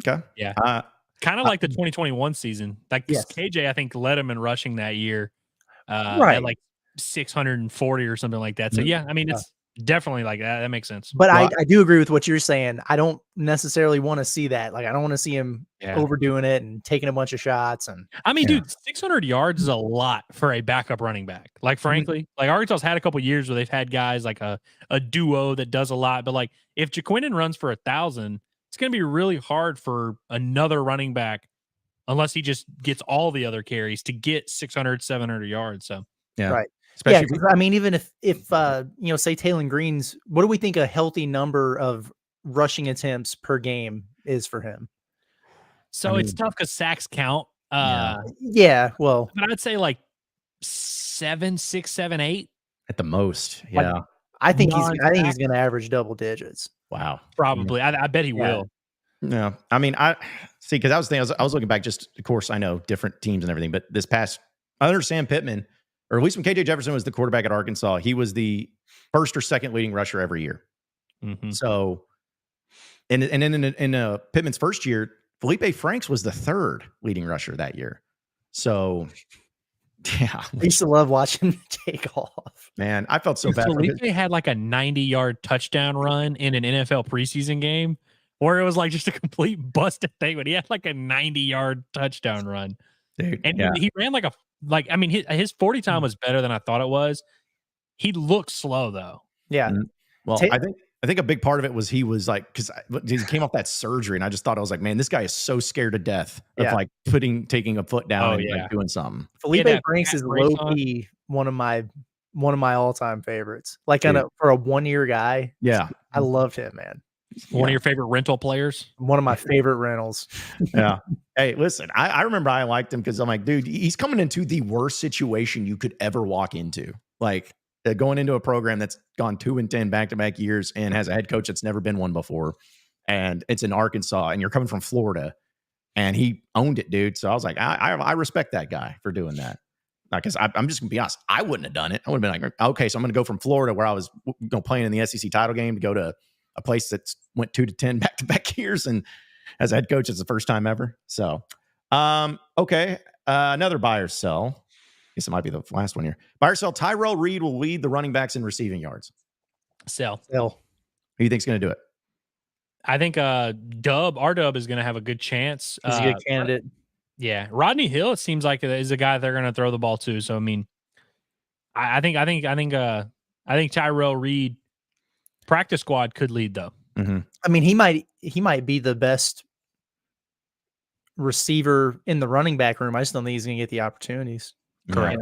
S2: Okay.
S4: Yeah. Kind of like the 2021 season. Like this KJ, I think led him in rushing that year. At like 640 or something like that. So yeah, I mean, it's definitely like that. That makes sense.
S3: But I do agree with what you're saying. I don't necessarily want to see that. Like, I don't want to see him overdoing it and taking a bunch of shots. And
S4: I mean, dude, 600 yards is a lot for a backup running back. Like, frankly, like Arkansas's had a couple years where they've had guys like a duo that does a lot. But like, if Jaquindon runs for 1,000, it's going to be really hard for another running back unless he just gets all the other carries to get 600, 700 yards. So
S3: right. Especially I mean, even if say Taylon Green's, what do we think a healthy number of rushing attempts per game is for him?
S4: So it's tough because sacks count.
S3: Well,
S4: but I'd say like 7, 6, 7, 8
S2: at the most. Yeah,
S3: I think he's going to average double digits.
S2: Wow,
S4: probably. I bet he will.
S2: Yeah, I mean, I see because I was looking back. Just of course, I know different teams and everything, but this past, I understand Pittman. Or at least when KJ Jefferson was the quarterback at Arkansas, he was the first or second leading rusher every year.
S4: Mm-hmm.
S2: So, and in Pittman's first year, Felipe Franks was the third leading rusher that year. So, yeah.
S3: I used to love watching him take off.
S2: Man, I felt so bad.
S4: Felipe had like a 90-yard touchdown run in an NFL preseason game where it was like just a complete busted thing, but he had like a 90-yard touchdown run.
S2: Dude,
S4: And
S2: yeah.
S4: he ran I mean, his 40 time was better than I thought it was. He looked slow though.
S3: Yeah.
S2: Well, I think a big part of it was he was like, because he came off that surgery, and I just thought, I was like, man, this guy is so scared to death of like taking a foot down and like doing something.
S3: Felipe Franks is low key one of my all-time favorites. Like for a 1-year guy.
S2: Yeah.
S3: I loved him, man.
S4: One of your favorite rental players?
S3: One of my favorite rentals.
S2: Yeah. Hey, listen, I remember I liked him because I'm like, dude, he's coming into the worst situation you could ever walk into. Like going into a program that's gone 2-10 back-to-back years and has a head coach that's never been one before. And it's in Arkansas, and you're coming from Florida, and he owned it, dude. So I was like, I respect that guy for doing that. Because I'm just gonna be honest, I wouldn't have done it. I would have been like, okay, so I'm gonna go from Florida, where I was playing in the SEC title game, to go to a place that's went 2-10 back-to-back years, and as a head coach, it's the first time ever. So, okay, another buy or sell. I guess it might be the last one here. Buy or sell. Tyrell Reed will lead the running backs in receiving yards.
S4: Sell.
S2: Who do you think's going to do it?
S4: I think our Dub is going to have a good chance.
S3: He's a good candidate.
S4: Yeah, Rodney Hill, it seems like, is a guy they're going to throw the ball to. So I mean, I think Tyrell Reed, practice squad, could lead though.
S2: Mm-hmm.
S3: I mean, he might be the best receiver in the running back room. I just don't think he's going to get the opportunities.
S4: Correct.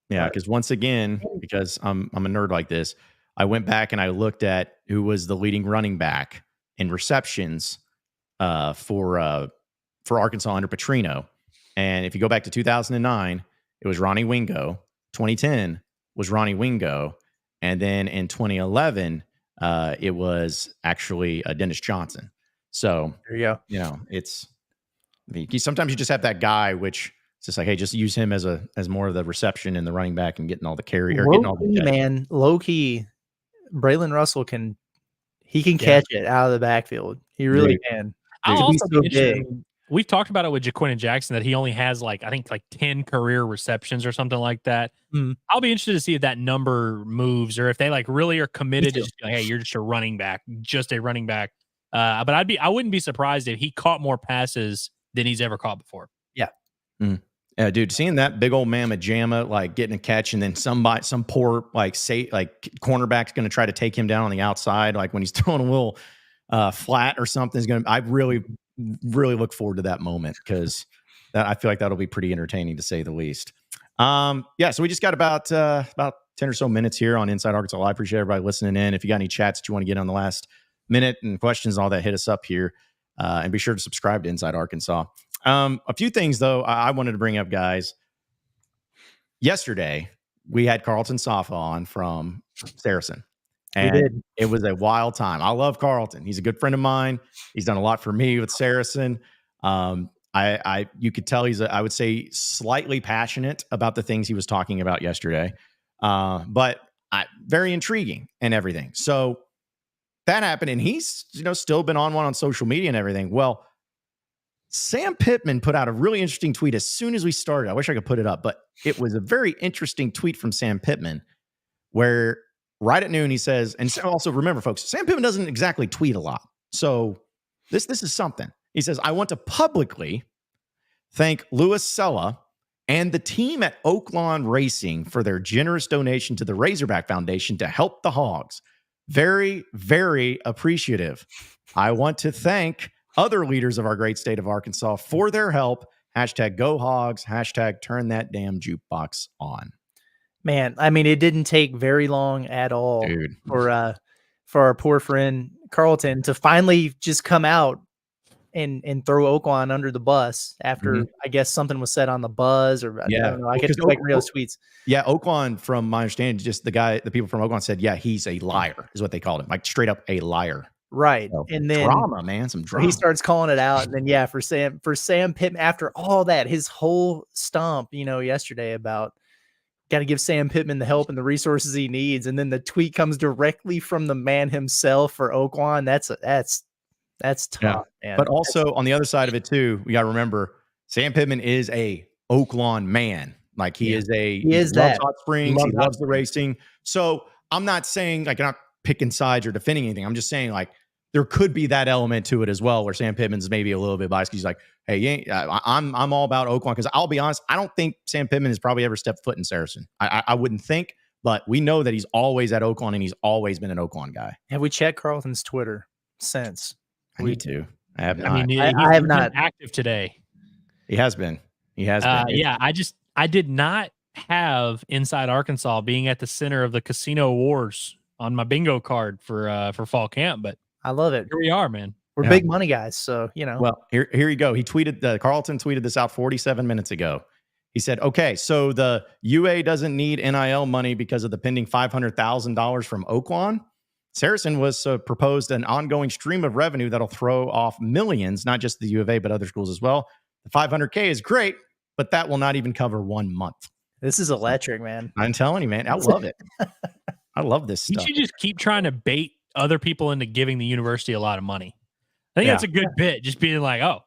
S2: Yeah, because once again, because I'm a nerd like this, I went back and I looked at who was the leading running back in receptions for Arkansas under Petrino. And if you go back to 2009, it was Ronnie Wingo. 2010 was Ronnie Wingo. And then in 2011, it was actually Dennis Johnson. So
S3: there you go.
S2: You know, sometimes you just have that guy, which it's just like, hey, just use him as more of the reception and the running back and getting all the carry or getting all the
S3: man. Low key, Braylon Russell can catch it out of the backfield. He really can.
S4: I'll also be interested. We've talked about it with Jaquinton Jackson that he only has I think 10 career receptions or something like that. I'll be interested to see if that number moves or if they really are committed to just hey, you're just a running back. But I wouldn't be surprised if he caught more passes than he's ever caught before.
S3: Yeah.
S2: Yeah, dude, seeing that big old mamma jamma getting a catch, and then some poor cornerback's going to try to take him down on the outside, when he's throwing a little flat or something, is going to. I really look forward to that moment, because I feel like that'll be pretty entertaining, to say the least. Yeah, so we just got about 10 or so minutes here on Inside Arkansas Live. I appreciate everybody listening in. If you got any chats that you want to get on the last minute and questions and all that, hit us up here, and be sure to subscribe to Inside Arkansas. A few things, though, I wanted to bring up, guys. Yesterday, we had Carlton Safa on from Saracen. And it was a wild time. I love Carlton. He's a good friend of mine. He's done a lot for me with Saracen. You could tell he's, I would say, slightly passionate about the things he was talking about yesterday. But very intriguing and everything. So that happened, and he's still been on social media and everything. Well, Sam Pittman put out a really interesting tweet as soon as we started. I wish I could put it up, but it was a very interesting tweet from Sam Pittman, where right at noon he says, and also remember, folks, Sam Pittman doesn't exactly tweet a lot. So this is something. He says, I want to publicly thank Louis Sella and the team at Oaklawn Racing for their generous donation to the Razorback Foundation to help the Hogs. Very, very appreciative. I want to thank other leaders of our great state of Arkansas for their help. #Go Hogs. #turn that damn jukebox on.
S3: Man, I mean, it didn't take very long at all,
S2: dude,
S3: for our poor friend Carlton to finally just come out and throw Oaklawn under the bus after I guess something was said on the buzz, or I don't know. I guess Rio's tweets.
S2: Yeah, Oaklawn, from my understanding, just the people from Oaklawn said, yeah, he's a liar, is what they called him, straight up a liar.
S3: Right.
S2: So,
S3: and then
S2: drama, man, some drama.
S3: He starts calling it out. And then, for Sam Pittman, after all that, his whole stomp, yesterday about got to give Sam Pittman the help and the resources he needs. And then the tweet comes directly from the man himself for Oaklawn. That's tough, man.
S2: But also on the other side of it too, we got to remember Sam Pittman is a Oaklawn man. He loves Hot Springs. He loves the racing. So I'm not saying you're not picking sides or defending anything. I'm just saying there could be that element to it as well, where Sam Pittman's maybe a little bit biased. He's like, hey, I'm all about Oaklawn, because I'll be honest, I don't think Sam Pittman has probably ever stepped foot in Saracen. I wouldn't think, but we know that he's always at Oaklawn, and he's always been an Oaklawn guy.
S3: Have we checked Carlton's Twitter since?
S2: I need to. I have not.
S4: I mean,
S3: I have not.
S4: Active today.
S2: He has been. He has been.
S4: Yeah, I did not have Inside Arkansas being at the center of the casino wars on my bingo card for fall camp, but
S3: I love it.
S4: here we are, man.
S3: We're big money guys, so you know.
S2: Well, here you go. He tweeted, Carlton tweeted this out 47 minutes ago. He said, okay, so the UA doesn't need NIL money because of the pending $500,000 from Oaklawn. Saracen was proposed an ongoing stream of revenue that'll throw off millions, not just the U of A, but other schools as well. The $500K is great, but that will not even cover 1 month.
S3: This is electric, man.
S2: I'm telling you, man. I love it. I love this stuff.
S4: You should just keep trying to bait other people into giving the university a lot of money. I think that's a good bit. Just being like, oh,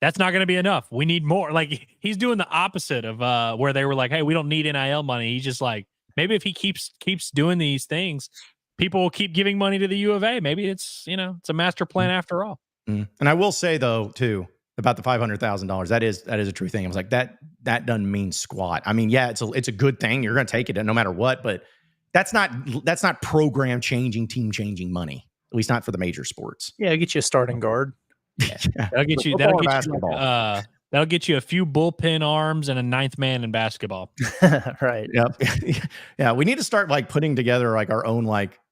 S4: that's not going to be enough. We need more. Like, he's doing the opposite of where they were like, hey, we don't need NIL money. He's just like, maybe if he keeps doing these things, people will keep giving money to the U of A. Maybe it's, it's a master plan after all.
S2: And I will say, though, too, about the $500,000, that is a true thing. I was like, that doesn't mean squat. I mean, yeah, it's a good thing. You're going to take it no matter what, but that's not program changing, team changing money. At least not for the major sports.
S3: Yeah, get you a starting guard.
S2: Yeah.
S4: That'll get you a few bullpen arms and a ninth man in basketball.
S3: Right.
S2: Yep. Yeah. We need to start putting together our own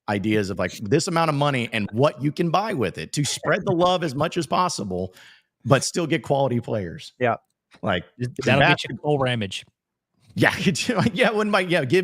S2: ideas of this amount of money and what you can buy with it to spread the love as much as possible, but still get quality players.
S3: Yeah.
S4: That'll get you Cole Ramage.
S2: Yeah. Give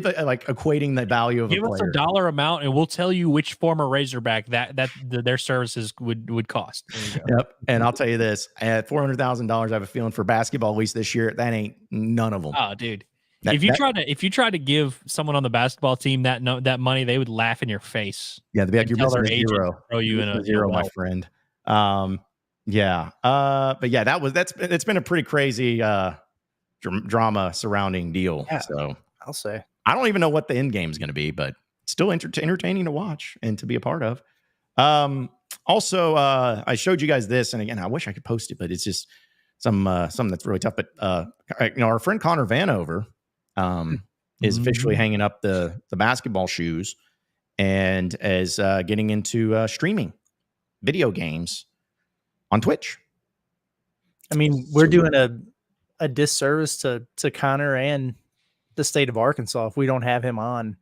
S2: equating the value of
S4: give
S2: a player.
S4: Us a dollar amount and we'll tell you which former Razorback that their services would cost.
S2: Yep. And I'll tell you this, at $400,000, I have a feeling for basketball, at least this year, that ain't none of them.
S4: Oh, dude. If you try to give someone on the basketball team that money, they would laugh in your face.
S2: Yeah, they'd be like, you're missing a zero.
S4: Throw you in a
S2: zero, my friend. Yeah. But yeah, it's been a pretty crazy drama surrounding deal.
S3: Yeah,
S2: so
S3: I'll say
S2: I don't even know what the end game is going to be, but it's still entertaining to watch and to be a part of. Also, I showed you guys this, and again, I wish I could post it, but it's just something that's really tough. But our friend Connor Vanover is officially hanging up the basketball shoes and is getting into streaming video games on Twitch.
S3: I mean, we're doing a disservice to Connor and the state of Arkansas if we don't have him on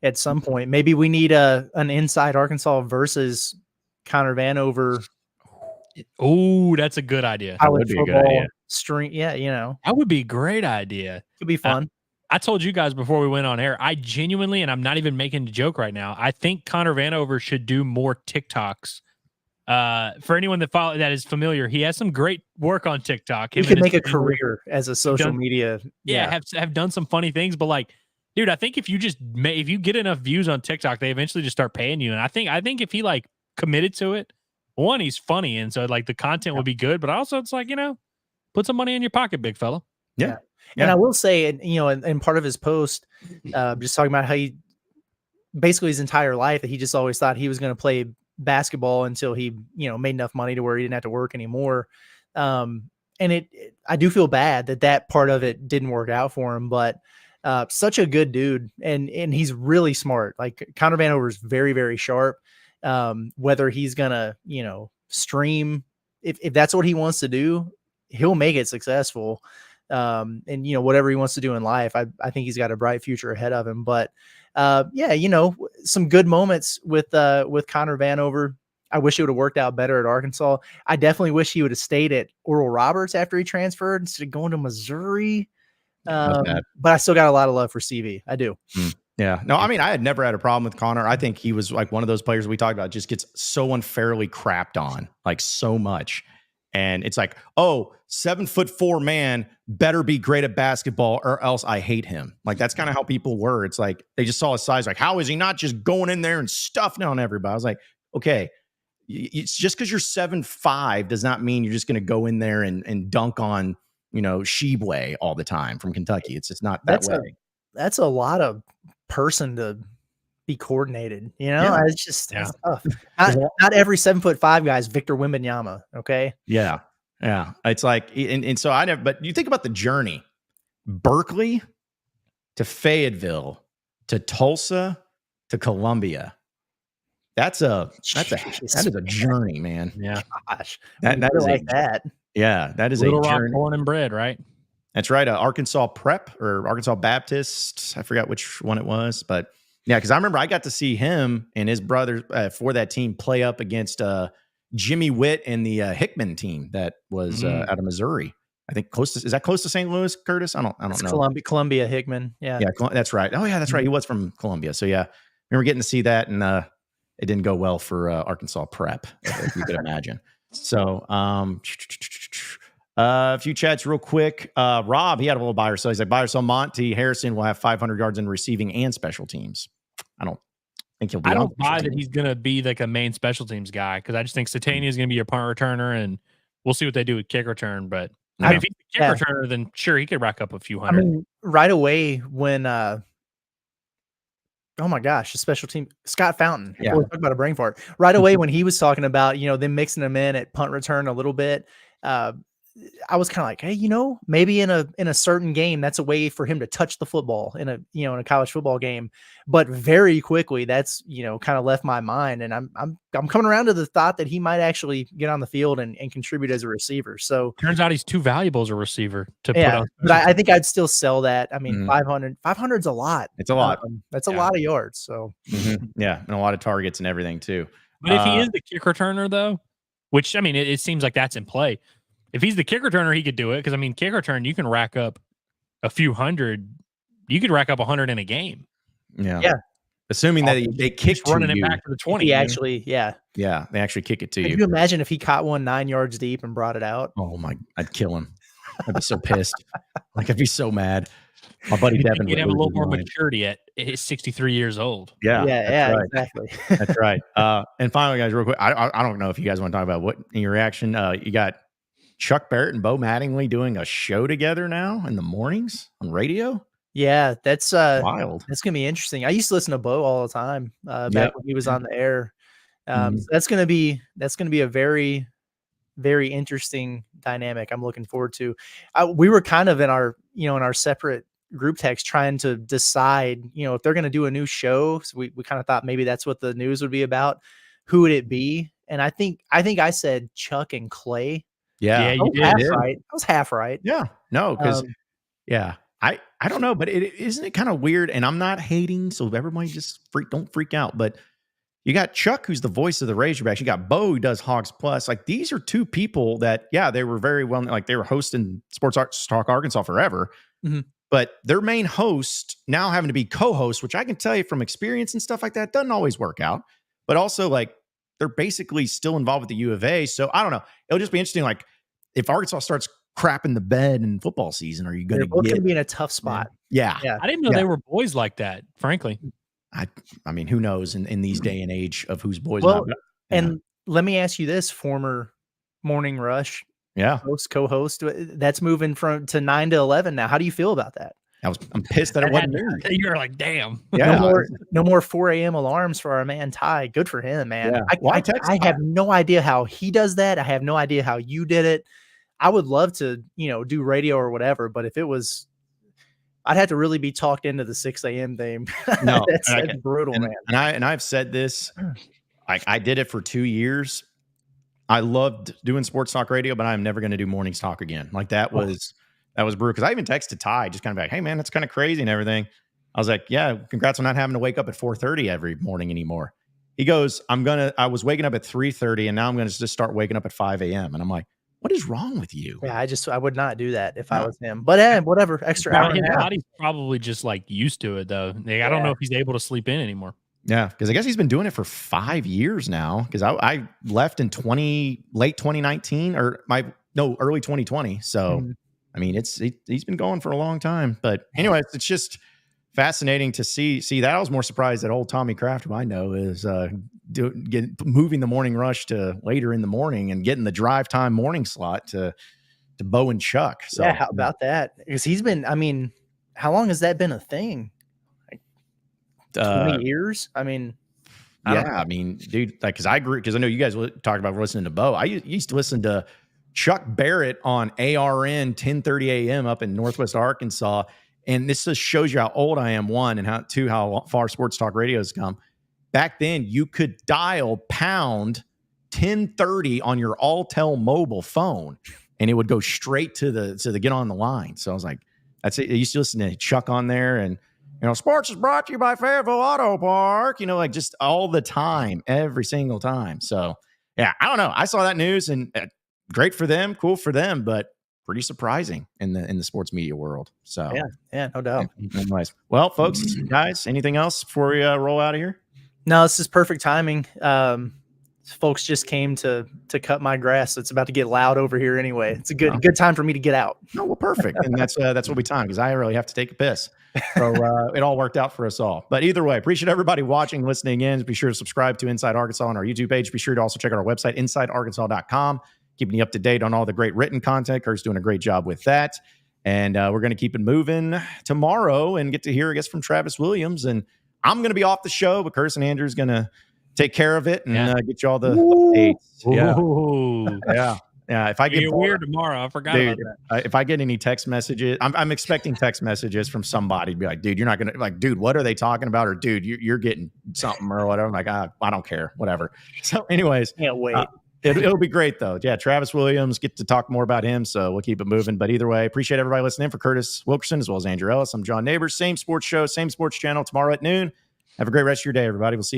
S3: at some point. Maybe we need an Inside Arkansas versus Connor Vanover.
S4: Oh, that's a good idea.
S2: That would be a good idea.
S3: Stream, yeah,
S4: that would be a great idea.
S3: Could be fun.
S4: I told you guys before we went on air, I genuinely, and I'm not even making a joke right now, I think Connor Vanover should do more TikToks. For anyone that is familiar, he has some great work on TikTok.
S3: He could make a career as a social media.
S4: Yeah, have done some funny things, but dude, I think if you get enough views on TikTok, they eventually just start paying you. And I think if he committed to it, one, he's funny, and so the content would be good, but also it's put some money in your pocket, big fella.
S3: Yeah. And I will say, in part of his post, just talking about how he basically his entire life that he just always thought he was going to play basketball until he, made enough money to where he didn't have to work anymore. And I do feel bad that part of it didn't work out for him, but such a good dude. And he's really smart. Connor Vanover is very, very sharp. Whether he's gonna, stream, if that's what he wants to do, he'll make it successful. And whatever he wants to do in life, I think he's got a bright future ahead of him. But some good moments with Connor Vanover. I wish it would have worked out better at Arkansas. I definitely wish he would have stayed at Oral Roberts after he transferred instead of going to Missouri. But I still got a lot of love for CV. I do.
S2: Yeah. No, I mean, I had never had a problem with Connor. I think he was one of those players we talked about, just gets so unfairly crapped on, so much. And it's 7'4" man better be great at basketball or else I hate him. That's kind of how people were. It's they just saw his size. How is he not just going in there and stuffing on everybody? I was like, okay, it's just because you're 7'5" does not mean you're just going to go in there and dunk on, Shebway all the time from Kentucky. It's just not that way.
S3: That's a lot of person to be coordinated. You know,
S2: Yeah.
S3: it's just
S4: Yeah.
S3: it's tough. Not every 7'5" guy is Victor Wembanyama. Okay.
S2: Yeah. Yeah. It's like, and so I never, but you think about the journey, Berkeley to Fayetteville to Tulsa to Columbia. That is a journey, man.
S4: Yeah.
S3: Gosh,
S2: That is
S3: like that.
S2: Yeah. That is
S4: Little
S2: a
S4: Rock
S2: journey.
S4: born and bred, right?
S2: That's right. Arkansas Prep or Arkansas Baptist. I forgot which one it was, but yeah, because I remember I got to see him and his brother for that team play up against Jimmy Witt and the Hickman team that was out of Missouri. I think is that close to St. Louis, Curtis? I don't know.
S3: Columbia Hickman. Yeah.
S2: Yeah, that's right. Oh yeah, that's right. He was from Columbia. So yeah, I remember getting to see that, and it didn't go well for Arkansas Prep, if you could imagine. So a few chats real quick. Rob, he had a little buy or sell. He's like, buy or sell Monty Harrison will have 500 yards in receiving and special teams. I don't think he'll be.
S4: I don't buy that he's going to be like a main special teams guy because I just think Satania is going to be your punt returner, and we'll see what they do with kick return. But I mean, if he's a kick returner, then sure, he could rack up a few hundred.
S3: I mean, right away when oh my gosh, the special team, Scott Fountain.
S2: Yeah.
S3: We're talking about a brain fart. Right away when he was talking about, them mixing them in at punt return a little bit, I was kind of like, hey, maybe in a certain game, that's a way for him to touch the football in a college football game. But very quickly, that's kind of left my mind, and I'm coming around to the thought that he might actually get on the field and contribute as a receiver. So
S4: turns out he's too valuable as a receiver to put on.
S3: But I think I'd still sell that. I mean, 500's a lot.
S2: It's a lot.
S3: That's a lot of yards. So
S2: yeah, and a lot of targets and everything too.
S4: But if he is the kick returner, though, which I mean, it seems like that's in play. If he's the kick returner, he could do it because I mean, kick return you can rack up a few hundred. You could rack up 100 in a game.
S2: Yeah. Assuming that they kick
S4: running
S2: it
S4: back to the 20.
S3: He actually,
S2: they actually kick it to you.
S3: Could you imagine if he caught one 9 yards deep and brought it out?
S2: Oh my! I'd kill him. I'd be so pissed. Like I'd be so mad. My buddy Devin
S4: would have a little more maturity at 63 years old.
S2: Yeah, right.
S3: Exactly.
S2: That's right. And finally, guys, real quick, I don't know if you guys want to talk about what in your reaction. You got Chuck Barrett and Bo Mattingly doing a show together now in the mornings on radio.
S3: Yeah, that's
S2: wild.
S3: That's gonna be interesting. I used to listen to Bo all the time back when he was on the air. So that's gonna be a very, very interesting dynamic. I'm looking forward to. We were kind of in our separate group text trying to decide, if they're gonna do a new show. So we kind of thought maybe that's what the news would be about. Who would it be? And I think I said Chuck and Clay.
S2: Yeah,
S3: you did. Right. I was half right.
S2: Yeah. No, because I don't know, but isn't it kind of weird? And I'm not hating, so everybody just don't freak out. But you got Chuck, who's the voice of the Razorbacks. You got Bo, who does Hogs Plus. Like these are two people that, they were very well, like they were hosting Sports Talk Arkansas forever.
S3: Mm-hmm.
S2: But their main host now having to be co-host, which I can tell you from experience and stuff like that, doesn't always work out. But also, like, they're basically still involved with the U of A. So I don't know. It'll just be interesting. Like if Arkansas starts crapping the bed in football season, are you going
S3: to be in a tough spot?
S2: Yeah.
S4: I didn't know they were boys like that, frankly.
S2: I mean, who knows in these day and age of who's boys.
S3: Well, and let me ask you this, former Morning Rush co-host, that's moving to 9 to 11 now. How do you feel about that?
S2: I'm pissed that it wasn't there.
S4: You're like, damn.
S2: Yeah.
S3: No more 4 a.m. alarms for our man Ty. Good for him, man.
S2: Yeah.
S3: I have no idea how he does that. I have no idea how you did it. I would love to, do radio or whatever, but if it was, I'd have to really be talked into the 6 a.m. thing.
S2: No,
S3: that's brutal, man.
S2: And I've said this, I did it for 2 years. I loved doing sports talk radio, but I'm never going to do mornings talk again. Like that was brutal. Cause I even texted Ty just kind of like, hey man, that's kind of crazy and everything. I was like, yeah, congrats on not having to wake up at 4:30 every morning anymore. He goes, I was waking up at 3:30 and now I'm going to just start waking up at 5 a.m. And I'm like, what is wrong with you?
S3: Yeah, I would not do that if I was him. But whatever, extra hour.
S4: His body's probably just like used to it though. I don't know if he's able to sleep in anymore.
S2: Yeah, because I guess he's been doing it for 5 years now. Because I left in late 2019 early 2020. So I mean, he's been going for a long time. But anyways, it's just fascinating to see that. I was more surprised that old Tommy Kraft, who I know, is moving the morning rush to later in the morning and getting the drive time morning slot to Bo and Chuck. So
S3: yeah, how about that? Because he's been, I mean, how long has that been a thing? Like 20 years. I mean,
S2: I mean, dude, like, because I know you guys talked about listening to Bo. I used to listen to Chuck Barrett on ARN 10:30 a.m. up in Northwest Arkansas. And this just shows you how old I am, one, and how far sports talk radio has come. Back then, you could dial pound 1030 on your Alltel mobile phone, and it would go straight to the get on the line. So I was like, that's it. I used to listen to Chuck on there, and sports is brought to you by Fayetteville Auto Park. Like just all the time, every single time. So yeah, I don't know. I saw that news, and great for them, cool for them, but pretty surprising in the sports media world. So
S3: yeah, no doubt.
S2: Anyways, well, folks, guys, anything else before we roll out of here?
S3: No, this is perfect timing. Folks just came to cut my grass, so it's about to get loud over here anyway. It's a good time for me to get out.
S2: No, well, perfect, and that's what we time, because I really have to take a piss. So it all worked out for us all. But either way, appreciate everybody watching, listening in. Be sure to subscribe to Inside Arkansas on our YouTube page. Be sure to also check out our website, insidearkansas.com. Keeping you up to date on all the great written content. Kurt's doing a great job with that. And we're going to keep it moving tomorrow and get to hear, I guess, from Travis Williams. And I'm going to be off the show, but Curtis and Andrew's going to take care of it and get you all the updates. Yeah. If I get
S4: weird tomorrow, I forgot about that.
S2: If I get any text messages, I'm expecting text messages from somebody to be like, dude, you're not going to, like, dude, what are they talking about? Or dude, you're getting something or whatever. I'm like, I don't care, whatever. So anyways.
S3: Can't wait.
S2: It'll be great, though. Yeah, Travis Williams, get to talk more about him, so we'll keep it moving. But either way, appreciate everybody listening. For Curtis Wilkerson, as well as Andrew Ellis, I'm John Neighbors. Same sports show, same sports channel tomorrow at noon. Have a great rest of your day, everybody. We'll see you.